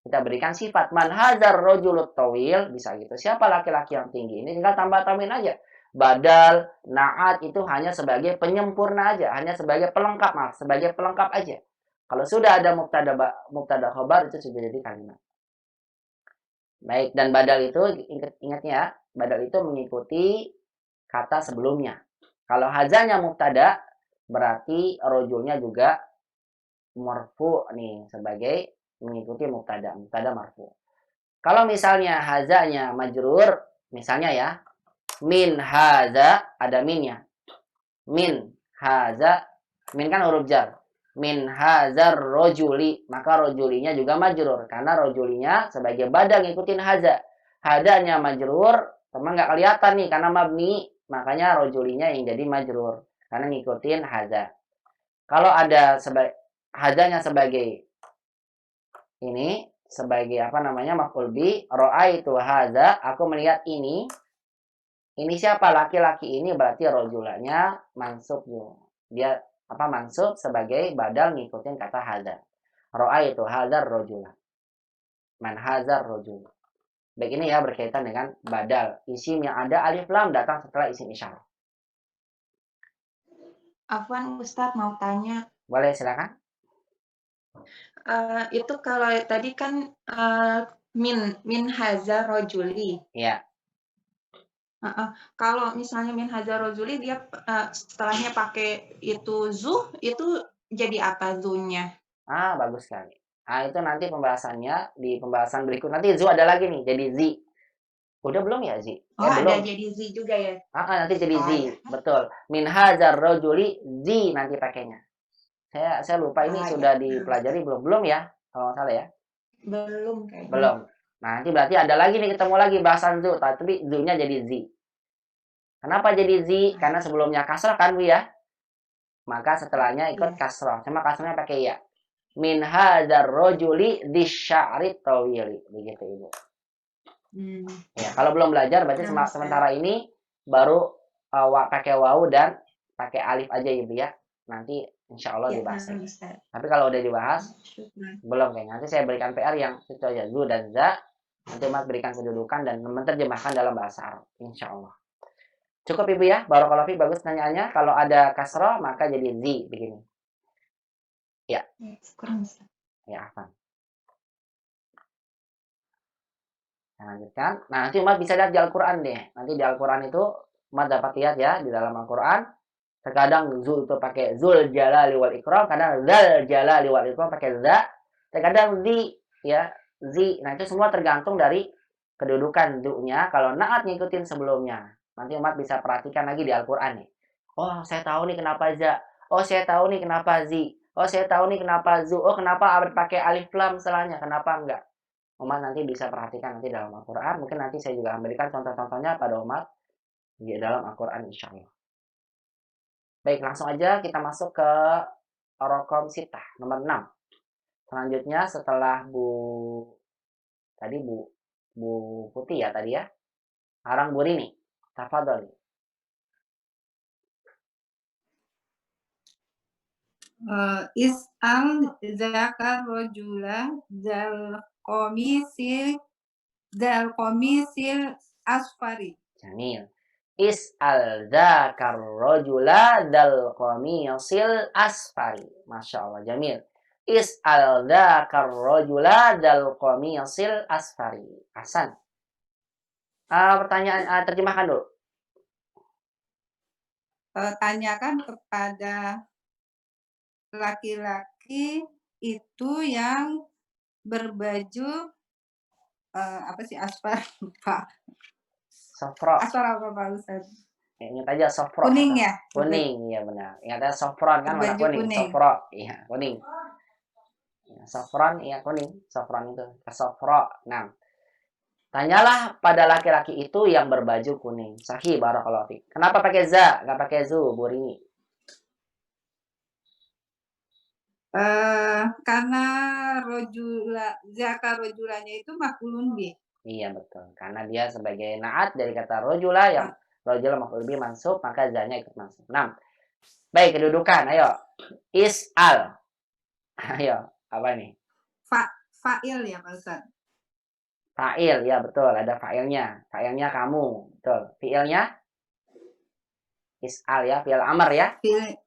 Kita berikan sifat man hadzar rajulu tawil, bisa gitu. Siapa laki-laki yang tinggi? Ini tinggal tambah-tambahin aja. Badal, naat itu hanya sebagai penyempurna aja, hanya sebagai pelengkap, maaf, sebagai pelengkap aja. Kalau sudah ada mubtada khobar itu sudah jadi kalimat. Baik, dan badal itu ingatnya ya, badal itu mengikuti kata sebelumnya. Kalau hazanya mubtada berarti rojulnya juga marfu nih sebagai mengikuti mubtada marfu. Kalau misalnya hazanya majrur, misalnya ya, min haza ada minnya. Min haza, min kan huruf jar. Min hazar rojuli, maka rojulinya juga majrur karena rojulinya sebagai badal ngikutin haza. Hadanya majrur, teman nggak kelihatan nih karena mabni, makanya rojulinya yang jadi majrur karena ngikutin haza. Kalau ada hazanya sebagai ini, sebagai apa namanya maf'ul bi, ra'aitu haza, aku melihat ini. Ini siapa? Laki-laki ini berarti rojulanya mansub. Dia mansub sebagai badal ngikutin kata hadza. Ra'aitu hadzar rajula. Man hadzar rajul. Baik, ini ya berkaitan dengan badal. Isim yang ada alif lam datang setelah isim isyarah. Afwan Ustadz mau tanya. Boleh, silakan. Itu kalau tadi kan min haza rojuli. Iya. Kalau misalnya min haza rojuli dia setelahnya pakai itu zu, itu jadi apa zunya? Bagus sekali. Itu nanti pembahasannya di pembahasan berikut. Nanti zu ada lagi nih, jadi zi. Udah belum ya zi? Oh, ada belum. jadi zi juga ya? Nanti jadi zi, ya. betul. Min hazar rojuli zi nanti pakainya. Saya lupa ini sudah dipelajari belum ya? Kalau nggak salah ya. Belum kayaknya. Belum. Nah, nanti berarti ada lagi nih, ketemu lagi bahasan zu, tapi zu-nya jadi zi. Kenapa jadi zi? Karena sebelumnya kasrah kan, Bu ya? Maka setelahnya ikut kasrah. Cuma kasrahnya pakai ya. Min hadzar rajuli disya'ri tawili. Begitu, Ibu. Ya, kalau belum belajar berarti sementara ini baru pakai wawu dan pakai alif aja, Ibu ya. Nanti insya Allah dibahas. Tapi kalau udah dibahas, belum kayaknya. Nanti saya berikan PR yang itu aja, zu dan za. Nanti Mas berikan kedudukan dan menerjemahkan dalam bahasa Arab. Insya Allah. Cukup Ibu ya, barakallahu fiik, bagus pertanyaannya. Kalau ada kasrah maka jadi zi begini. Ya. Ya, Afan. Nah, lanjutkan. Nah, nanti Umat bisa lihat di Al-Qur'an deh. Nanti di Al-Qur'an itu Umat dapat lihat ya di dalam Al-Qur'an. Terkadang zul itu pakai zul jalali wal ikram, kadang zal jalali wal ikram pakai za, terkadang zi ya, zi. Nah, itu semua tergantung dari kedudukan du-nya. Kalau naat ngikutin sebelumnya. Nanti Umat bisa perhatikan lagi di Al-Qur'an nih. Oh, saya tahu nih kenapa za. Oh, saya tahu nih kenapa zi. Oh, saya tahu nih kenapa zu. Oh, kenapa pakai alif lam setelahnya? Kenapa enggak? Umat nanti bisa perhatikan nanti dalam Al-Qur'an. Mungkin nanti saya juga memberikan contoh-contohnya pada Umat di dalam Al-Qur'an insyaallah. Baik, langsung aja kita masuk ke Raqam Sitah nomor 6. Selanjutnya setelah Bu Putih ya tadi ya. Sekarang Bu Rini. Tafadhol. Is'al zakar rajula zal komisil asfari. Jamil. Is'al dzakar rajula dzal qamisil asfari. Masya Allah, jamil. Is'al dzakar rajula dzal qamisil asfari. Hasan. Pertanyaan terjemahkan dulu. Tanyakan kepada laki-laki itu yang berbaju asfar, Pak. Sofro. Asfar apa Pak Ustaz? Ingat aja sofro. Kuning ya? Kuning, iya benar. Ingat aja sofron kan warna kuning. Sofro, iya kuning. Ya, safran ya kuning, safran itu kasafra. Nah, tanyalah pada laki-laki itu yang berbaju kuning. Sahih, barakallahu fiik. Kenapa pakai za, nggak pakai zu, Bu Rini? Karena zaka rojulanya itu maf'ulun bih. Iya betul, karena dia sebagai naat dari kata rojula yang rojul maf'ul bih mansub, maka za-nya ikut mansub. Nah, baik, kedudukan. Ayo, is'al. Ayo, apa nih? Fa'il ya Pak Ustaz. Fa'il, ya betul, ada fa'ilnya. Fa'ilnya kamu, betul. Fi'ilnya is'al ya, fi'il amr ya. Fi'il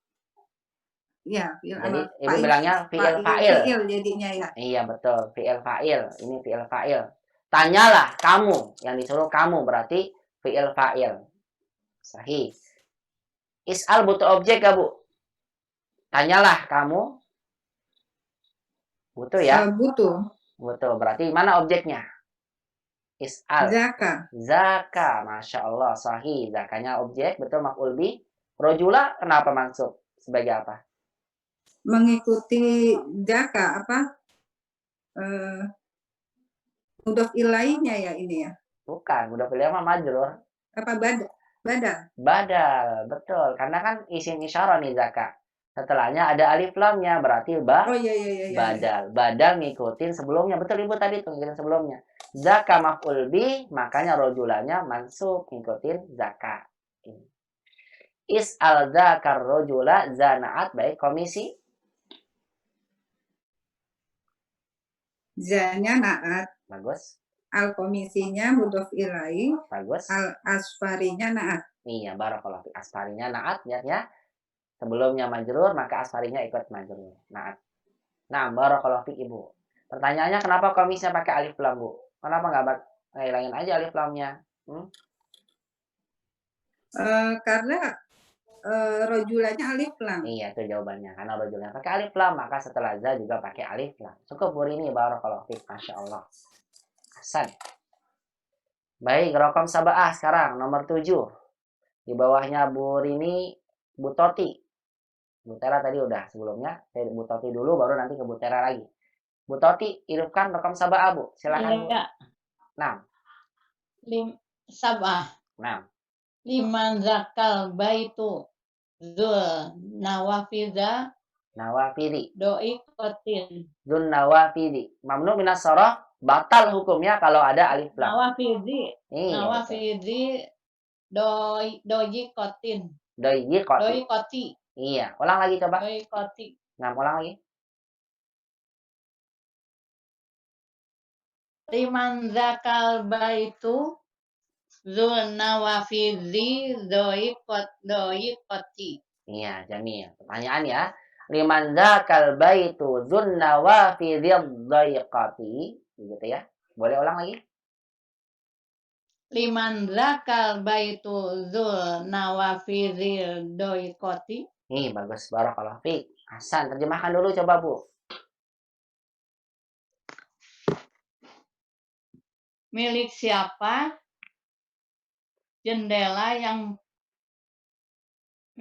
Jadi amr. ibu bilangnya fi'il fa'il. Fi'il jadinya ya. Iya betul, fi'il fa'il. Ini fi'il fa'il. Tanyalah kamu, yang disuruh kamu berarti fi'il fa'il. Sahih. Is'al butuh objek gak, Bu? Tanyalah kamu. Butuh ya? Butuh. Butuh. Berarti mana objeknya? Is'al. Zaka. Zaka. Masya Allah. Sahih. Zakanya objek. Betul, maf'ul bih. Rojula kenapa mansub? Sebagai apa? Mengikuti zaka apa? Mudhof ilaihinya ya ini ya. Bukan. Udah pilih mah majrur. Apa badal? Badal. Betul. Karena kan isim isyarah nih zaka. Setelahnya ada alif lamnya. Berarti Oh iya. badal. Badal ngikutin sebelumnya. Betul Ibu tadi tuh ngikutin sebelumnya. Zaka maf'ul bih, makanya rojulanya mansub ngikutin zaka. Is'al zakar rojula zanaat, baik komisi. Zanya naat. Bagus. Al komisinya mudhof ilaihi. Bagus. Al asfarinya naat. Iya, barakallahu fiik. Asfarinya naat ya. Sebelumnya majrur, maka asfarinya ikut majrur. Naat. Nah, barakallahu fiik Ibu. Pertanyaannya kenapa komisnya pakai alif lam, Bu? Kenapa nggak hilangin aja alif lamnya? Karena rojulanya alif lam. Iya, itu jawabannya. Karena rojulnya pakai alif lam, maka setelah za juga pakai alif lam. Cukup Bu Rini, barakallahu fiik. Masya Allah. Hasan. Baik, rokom sabah sekarang nomor 7. Di bawahnya Bu Rini, Bu Toti. Bu Tera tadi udah sebelumnya. Bu Toti dulu, baru nanti ke Bu Tera lagi. Bu Toti, hidupkan rokom sabah Bu. Silakan. Iya. 6. Sabah. 6. Liman zakal baitu zul nawafidha Nawafidi. doi kotin. Zul nawafidi. Mamnu minas soroh, batal hukumnya kalau ada alif lam. Nawafidi. Iya, Nawafidi doji kotin. Doji koti. Doi koti. Iya, ulang lagi coba. Doi koti. Nah, ulang lagi. Liman zakal baitu zul nawafidhi doi koti. Iya, Jamil. Pertanyaan ya. Liman zakal baitu zun nawafidhid dhaiqati. Begitu ya. Boleh ulang lagi? Liman zakal baitu zul nawafidhi doi koti. Nih, bagus. Barakallahu fiik. Hasan, terjemahkan dulu coba, Bu. Milik siapa jendela yang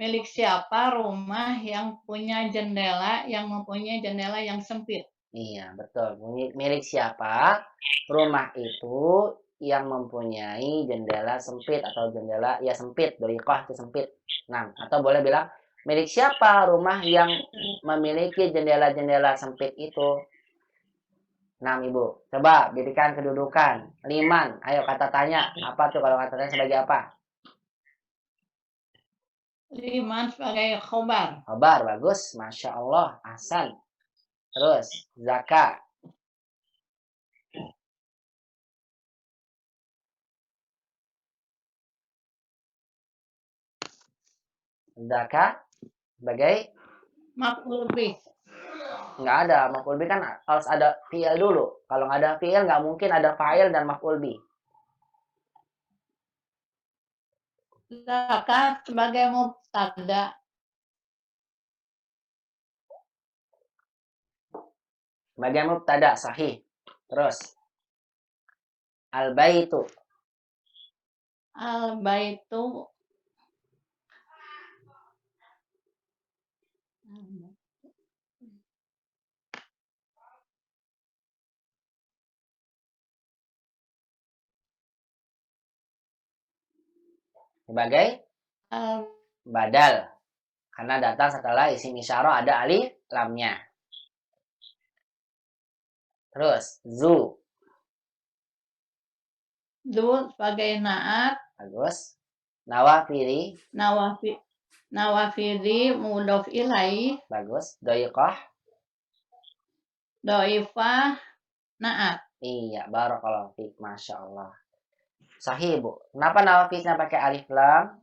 milik siapa rumah yang punya jendela yang mempunyai jendela yang sempit. Iya, betul. Milik siapa rumah itu yang mempunyai jendela sempit atau jendela ya sempit, doiqah itu sempit. Nah, atau boleh bilang milik siapa rumah yang memiliki jendela-jendela sempit itu. Nah, Ibu, coba berikan kedudukan. Liman, ayo kata tanya. Apa tuh kalau kata tanya sebagai apa? Liman sebagai khobar. Khobar, bagus. Masya Allah, Hasan. Terus, zaka. Zaka sebagai Maf'ul bih. nggak ada. Maf'ul bih kan harus ada fi'il dulu. Kalau nggak ada fi'il, nggak mungkin ada fa'il dan maf'ul bih. Zakat sebagai mubtada. Sebagai mubtada, sahih. Terus, al-baitu. Al-baitu sebagai Al badal. Karena datang setelah isim isyarah ada alif lamnya. Terus zu. Zu sebagai naat, Bagus. Nawafili. nawafidi mudhof ilaih, Bagus. Doiqah. doifah naat. Iya, barakallahu fiik. Masya Allah. Sahih, Bu. Kenapa nawafisnya pakai alif lam?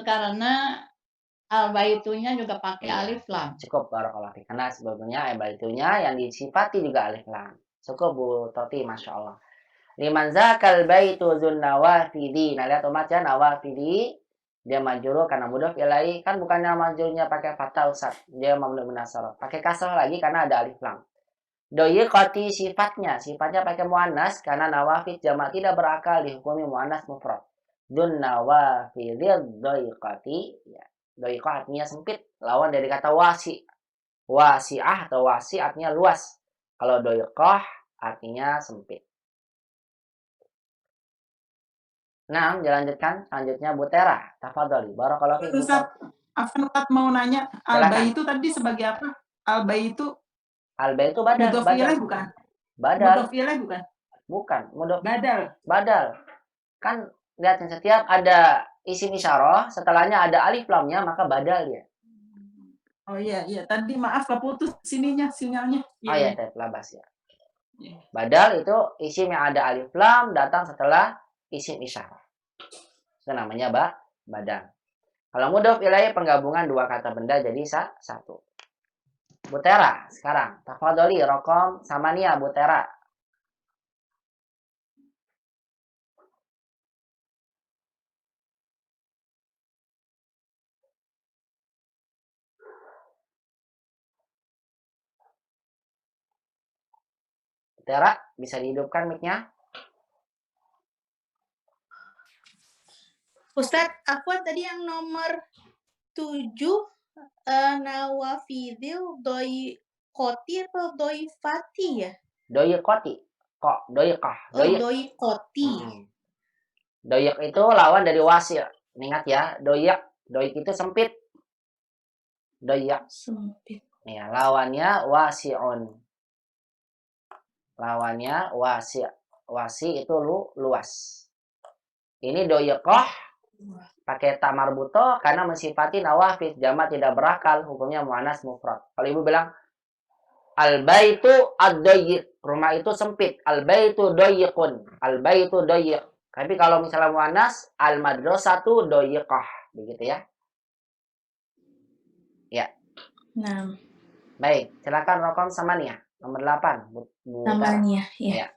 Karena al-baitunya juga pakai Iya. alif lam. Cukup, barakallahu fiik. Karena sebelumnya al-baitunya yang disifati juga alif lam. Cukup, Bu Toti. Masya Allah. Liman zakal baitu dzun nawafidi. Nah, lihat umat ya, nawafidi. Dia majrur karena mudhof ilaih. Kan bukannya majrurnya pakai fathah, Ustaz. Dia mamnu munasarah. Pakai kasrah lagi karena ada alif lam. Doyiqati sifatnya pakai muannas karena nawafid jamak tidak berakal dihukumi muannas mufrad. Dun nawafidid doyiqati, ya. Doyiqah artinya sempit, lawan dari kata wasi. Wasi'ah atau wasi artinya luas. Kalau doyiqah artinya sempit. Nah, dilanjutkan selanjutnya Bu Tera. Tafadhali. Barakallahu fiik. Ustaz, Ustaz mau nanya, al-bay itu tadi sebagai apa? Al-bay itu Al-bay itu badal. mudhof ilaih bukan? Badal. Mudhof ilaih bukan? Bukan. Mudhof. Badal. Kan lihatin setiap ada isim isyarah, setelahnya ada alif lamnya, maka badal dia. Oh iya. Tadi maaf keputus sinyalnya. Oh iya, labas ya. Iya. Badal itu isim yang ada alif lam datang setelah isim isyarah. Itu namanya badal. Kalau mudhof ilaih penggabungan dua kata benda jadi satu. Bu Tera, sekarang tafadholi rokom samania Bu Tera. Bu Tera, bisa dihidupkan mic-nya? Ustadz, aku tadi yang nomor 7 nawafidil doikoti atau doifati ya? Doyiqoti. Kok doyiqah? Oh, doikoti. Doyik itu lawan dari wasi'. Ingat ya, doyik itu sempit. Doyak. Sempit. Ya, lawannya wasi'un. Lawannya wasi'. Wasi itu luas. Ini doyiqah pakai ta marbuto karena mensifati nawafid jamak tidak berakal, hukumnya muannas mufrad. Kalau ibu bilang al-baitu ad-doyik, rumah itu sempit. Al-baitu doyikun. Al-baitu doyik. Tapi kalau misalnya muannas al-madrasatu doyiqah, begitu ya. Ya. Nah. Baik, silakan rokom samania nomor 8. Samania, ya.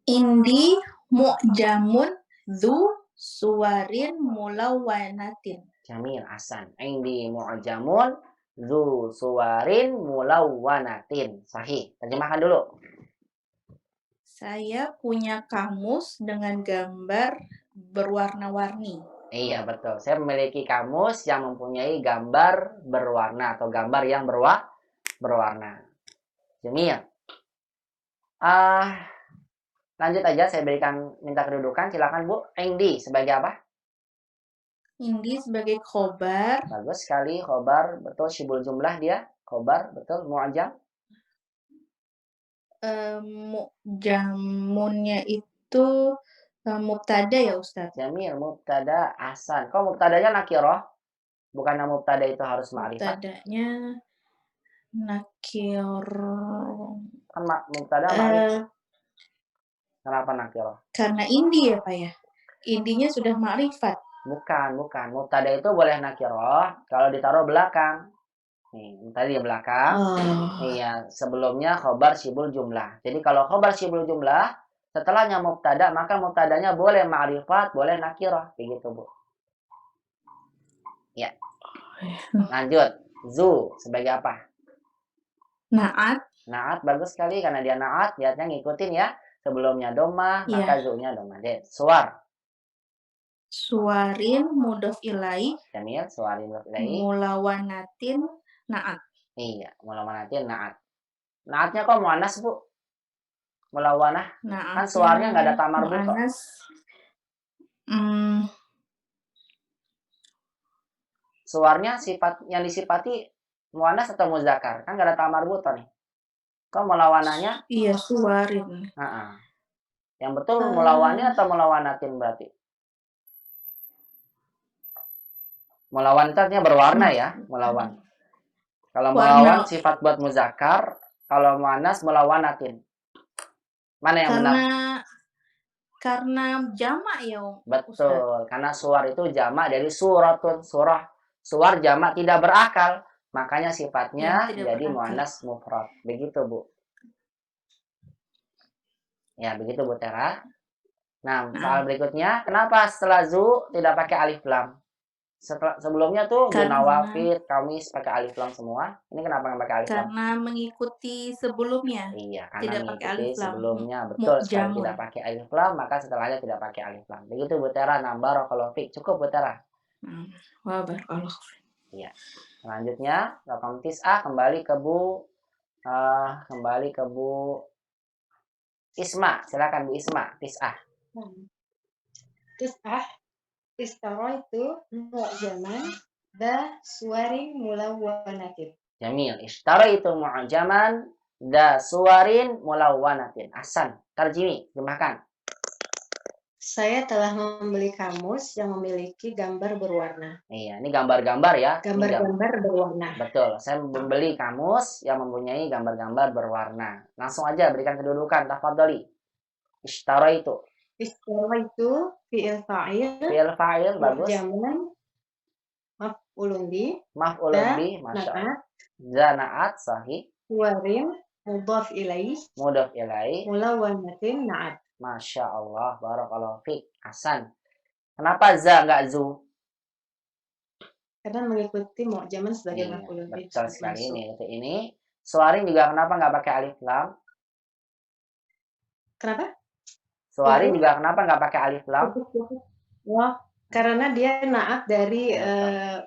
Indi mu'jamun dzu suwarin mulawwanatin. Jamil, Hasan. Indi mu'jamun dzu suwarin mulawwanatin. Sahih. Terjemahkan dulu. Saya punya kamus dengan gambar berwarna-warni. Iya, betul. Saya memiliki kamus yang mempunyai gambar berwarna atau gambar yang berwarna. Jamil. Lanjut aja, saya berikan minta kedudukan. Silakan Bu. Indi sebagai apa? Indi sebagai khobar. Bagus sekali, khobar. Betul, syibul jumlah dia. Khobar, betul. Mu'jam. Mu'jamunnya itu mubtada ya Ustaz? Jamil, mubtada, ahsan. Kok mubtadanya nakirah? Bukannya mubtada itu harus ma'rifat? Mubtadanya nakirah. Kan mubtada ma'rifat. Kenapa nakirah? Karena indi ya Pak ya? Indinya sudah ma'rifat. Bukan. Mubtada itu boleh nakirah kalau ditaruh belakang. Nih, tadi di belakang. Iya, sebelumnya khobar syibul jumlah. Jadi kalau khobar syibul jumlah, setelahnya mubtada, maka mubtadanya boleh ma'rifat, boleh nakirah. Begitu, Bu. Ya. Lanjut. Zu sebagai apa? Na'at. Na'at, bagus sekali karena dia na'at, lihatnya ngikutin ya. Sebelumnya domah, maka zu-nya domah. Suar. Suwarin mudhof ilaih. Jamil, suwarin mudhof ilaih. Mulawanatin na'at. Iya, mulawanatin na'at. Na'atnya kok muannas, Bu? Mulawanah kan Naatnya suaranya nggak ada tamar buto. mu'annas. Suaranya sifat yang disifati muannas atau muzakkar kan nggak ada tamar buto nih. Kok mulawanahnya? Iya, suwarin. Yang betul mulawanin atau mulawanatin berarti? Mulawan itu artinya berwarna ya, mulawan. Kalau mulawan sifat buat muzakkar, kalau muannas mulawanatin. Mana yang benar? Karena jamak ya, Betul, Ustaz. karena suar itu jamak dari suratun, surah. Suar jamak tidak berakal, makanya sifatnya jadi muannas mufrad. Begitu, Bu. Ya, begitu Bu Tera. Nah, soal berikutnya, kenapa setelah zu tidak pakai alif lam? Sebelumnya tuh Nawafid, Kamis pakai alif lam semua. Ini kenapa nggak pakai alif lam? Karena mengikuti sebelumnya. Iya, karena tidak pakai alif lam. Sebelumnya betul sekali tidak pakai alif lam, maka setelahnya tidak pakai alif lam. Begitu Bu Tera, barakallahu fik. Cukup Bu Tera. Wah, barakallahu. Iya. Selanjutnya, raqam tis'ah kembali ke Bu Isma. Silakan Bu Isma, tis'ah. Tis'ah istara itu mu'jaman da suwarin mulawwanatin. Jamil. Ishtara itu mu'jaman da suwarin mulawwanatin. Ahsan. Tarjimi, terjemahkan. Saya telah membeli kamus yang memiliki gambar berwarna. Iya, ini gambar-gambar ya. Gambar-gambar berwarna. Betul. Saya membeli kamus yang mempunyai gambar-gambar berwarna. Langsung aja berikan kedudukan. Tafadhali. Ishtara itu. Istara itu fi'il fa'il. Fi'il fa'il, bagus. Mu'jaman maf'ulun bi. Maf'ulun bi, masya Allah. Zana'at, sahih. Suwarin mudhaf ilaih. Mudhaf ilaih. Mulawwanatin na'at. Masya Allah, barakallahu fiik. Hasan. Kenapa za nggak zu? Karena mengikuti mu'jaman sebagai maf'ulun bi. Betul sekali ini. Suwarin juga kenapa nggak pakai alif lam? Kenapa? Suwarin juga kenapa nggak pakai alif lam? Wah, karena dia na'at dari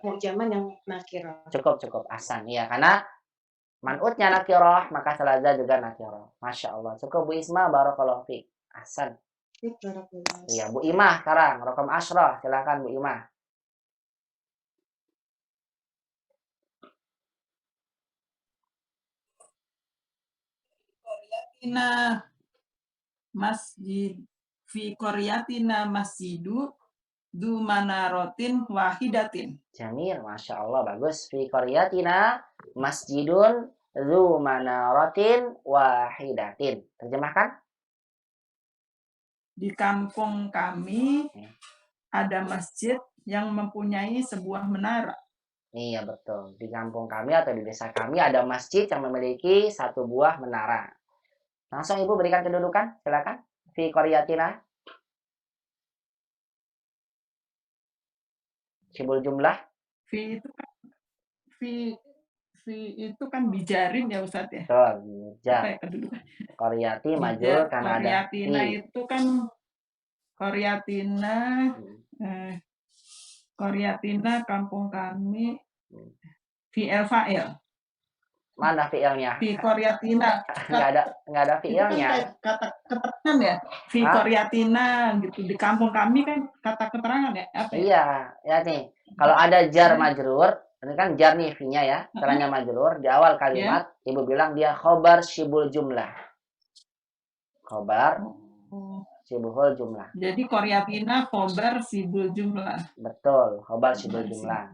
mu'jaman yang nakirah. Cukup. Hasan. Iya, karena man'utnya nakirah, maka salaza juga nakirah. Masya Allah. Cukup Bu Isma, barakallahu fiik. Hasan. Iya, Bu Imah sekarang. Raqam asyrah. Silakan Bu Imah. Masjid fi qaryatina masjidu du manarotin wahidatin. Jamil, masya Allah, bagus. Fi qaryatina masjidun du manarotin wahidatin. Terjemahkan. Di kampung kami ada masjid yang mempunyai sebuah menara. Iya, betul. Di kampung kami atau di desa kami ada masjid yang memiliki satu buah menara. Langsung Ibu berikan kedudukan, silakan. Fi qaryatina. Sibul jumlah. Fi itu kan bijarin ya Ustaz ya. Betul, Apa ya kedudukan? Qaryati majrur karena ada Qaryatina itu kan Qaryatina kampung kami fi'il fa'il. Mana fi'ilnya? Fi qaryatina. Enggak ada fi'ilnya. Kata keterangan ya. Fi qaryatina gitu. Di kampung kami kan kata keterangan ya. Apa ya? Iya, ya nih. Kalau ada jar majrur, ini kan jar nih fi-nya ya, caranya majrur di awal kalimat, Ibu bilang dia khobar syibul jumlah. Khobar syibul jumlah. Jadi qaryatina khobar syibul jumlah. Betul, khobar syibul jumlah.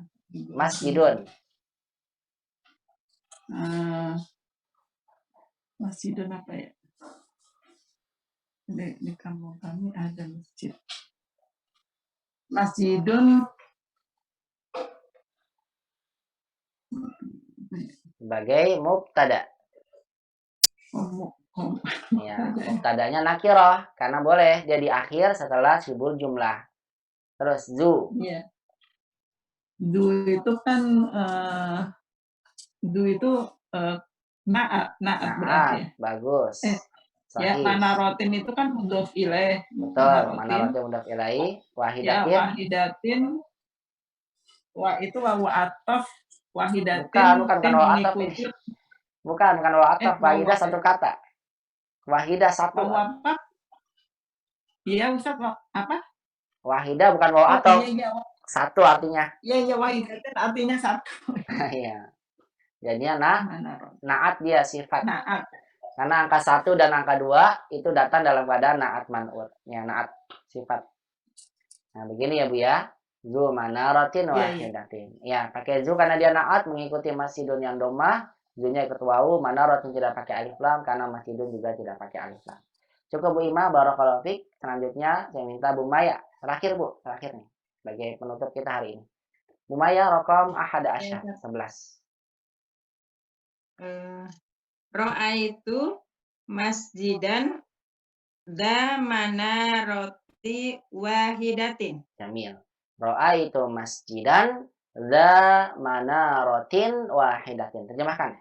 Masjidun. Masjidun apa ya? Di kampung kami ada masjid. Masjidun sebagai mubtada. Ya, mubtadanya nakirah karena boleh dia di akhir setelah syibul jumlah. Terus zu. Iya. Du itu kan naat berarti ya. Bagus. Ya, manarotin itu kan mudhof ilaih. Betul, manarotin mudhof ilaih, wahidatin. Ya, wahidatin. Itu wawu ataf, wahidatin. Bukan wa ataf. Bukan wa ataf, wahidah satu kata. Wahidah satu. Wau apa? Iya Ustaz, apa? Wahidah bukan wau Oh atau. iya, Satu artinya. Iya wahidatin artinya satu. Iya. Jadinya naat dia sifat. Naat. Karena angka 1 dan angka 2 itu datang dalam keadaan naat man'ut. Ya, naat sifat. Nah, begini ya Bu ya. Zu manaratin wahidatin. Ya, pakai zu karena dia naat mengikuti masjidun yang domah. Zunya ikut wawu, manaratin tidak pakai alif lam karena masjidun juga tidak pakai alif lam. Cukup Bu Ima, barakallahu fiik. Selanjutnya saya minta Bu Maya. Terakhir Bu, terakhir nih. Sebagai penutup kita hari ini. Bu Maya, raqam 11. 11. Ra'aitu masjidan dza manarati wahidatin. Jamil. Ra'aitu masjidan dza manaratin wahidatin. Terjemahkan.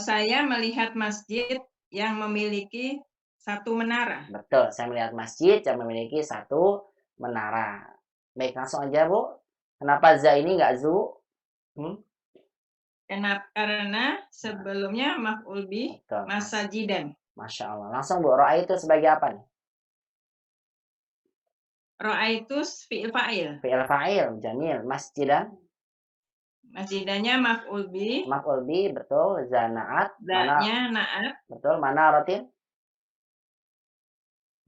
Saya melihat masjid yang memiliki satu menara. Betul, saya melihat masjid yang memiliki satu menara. Baik, langsung aja Bu. Kenapa za ini nggak zu? Kenapa? Karena sebelumnya maf'ul bih masajidan. Masya Allah. Langsung Bu, ra'aitu sebagai apa nih? Ra'aitu fi'il fa'il. Fi'il fa'il, jamil. Masjidan. Masjidannya maf'ul bih. Maf'ul bih, betul. Zanaat. Za-nya naat. Betul. Manaratin.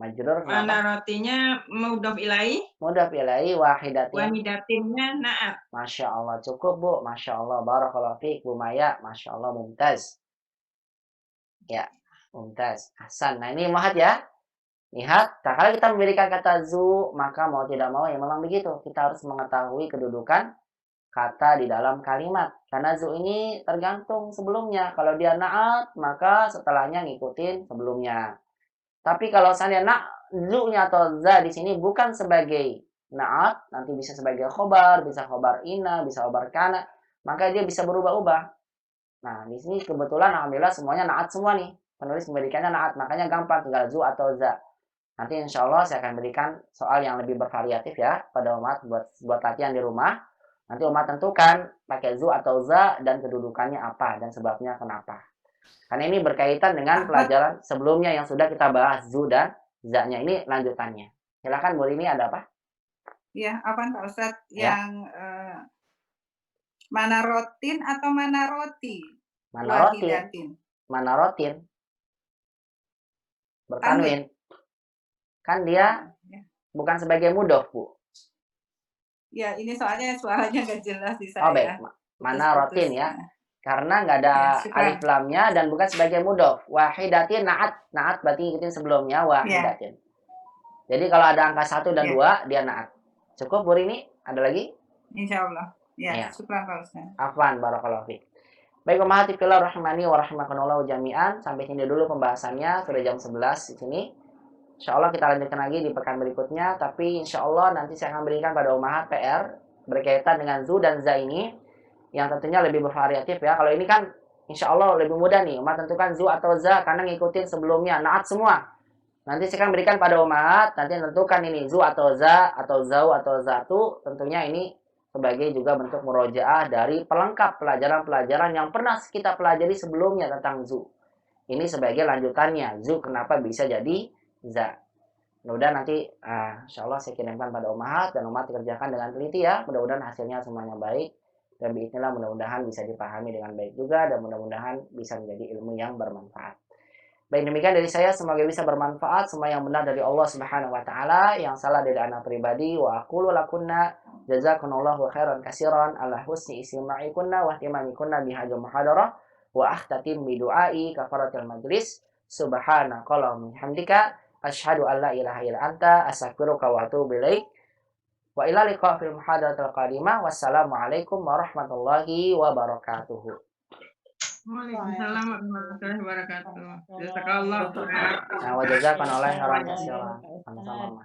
Majrur. Manaratinya mudhof ilaih. Mudhof ilaih wahidatin. Wahidatinnya naat. Masya Allah, cukup Bu. Masya Allah, barakallahu fiik Bu Maya. Masya Allah, mumtaz. Ya, mumtaz. Hasan. Nah, ini lihat ya. Lihat, nah, kalau kita memberikan kata zu, maka mau tidak mau ya memang begitu. Kita harus mengetahui kedudukan kata di dalam kalimat. Karena zu ini tergantung sebelumnya. Kalau dia naat, maka setelahnya ngikutin sebelumnya. Tapi kalau seandainya zu-nya atau za di sini bukan sebagai naat, nanti bisa sebagai khobar, bisa khobar ina, bisa khobar kana, maka dia bisa berubah-ubah. Nah, di sini kebetulan alhamdulillah semuanya naat semua nih. Penulis memberikannya naat, makanya gampang tinggal zu atau za. Nanti insya Allah saya akan berikan soal yang lebih bervariatif ya pada umat buat latihan di rumah. Nanti umat tentukan pakai zu atau za dan kedudukannya apa dan sebabnya kenapa. Karena ini berkaitan dengan pelajaran sebelumnya yang sudah kita bahas zu dan za-nya. Ini lanjutannya. Silakan Bu Rini, ada apa? Ya, apa Pak Ustadz yang manarotin atau manaroti? Manarotin. Bertanwin. Kan dia bukan sebagai mudhof, Bu. Ya, ini soalnya suaranya nggak jelas di saya. Oh, baik. Manarotin ya. Karena nggak ada alif lamnya dan bukan sebagai mudhof. Wahidatin naat. Naat berarti ngikutin sebelumnya wahidatin. Jadi kalau ada angka 1 dan 2, dia naat. Cukup, Bu Rini? Ada lagi? Insya Allah. Ya, syukran Pak Ustaz. Afwan, barakallahu fiik. Baik, ummahati fillah rahimani wa rahimakumullah jami'an. Sampai sini dulu pembahasannya. Sudah jam 11 di sini. Insya Allah kita lanjutkan lagi di pekan berikutnya. Tapi insya Allah nanti saya akan berikan pada ummahat PR berkaitan dengan zu dan za ini, yang tentunya lebih bervariatif ya. Kalau ini kan insya Allah lebih mudah nih. Umat tentukan zu atau za karena ngikutin sebelumnya. Naat semua. Nanti saya akan berikan pada ummahat. Nanti tentukan ini zu atau za atau zau atau zatu. Tentunya ini sebagai juga bentuk murojaah dari pelengkap pelajaran-pelajaran yang pernah kita pelajari sebelumnya tentang zu. Ini sebagai lanjutannya. Zu kenapa bisa jadi za. Mudah-mudahan nanti insya Allah saya kirimkan pada ummahat dan umat dikerjakan dengan teliti ya. Mudah-mudahan hasilnya semuanya baik. Dan biiznillah mudah-mudahan bisa dipahami dengan baik juga dan mudah-mudahan bisa menjadi ilmu yang bermanfaat. Baik, demikian dari saya, semoga bisa bermanfaat. Semua yang benar dari Allah Subhanahu wa taala, yang salah dari anak pribadi. Wa aqulu lakunna jazakumullahu khairan katsiran ala husni istima'ikunna wa ihtimamikunna bihadzal muhadarah wa akhtatim bi du'ai kafaratul majlis. Subhanakallahumma hamdika asyhadu an la ilaha illa anta astaghfiruka wa atubu ilaik. Wa ila liqa fil muhadaratil qadimah. Wassalamualaikum warahmatullahi wabarakatuh. Waalaikumsalam warahmatullahi wabarakatuh. Jazakallahu khairan. Wa jazakallahu khairan. Sama-sama.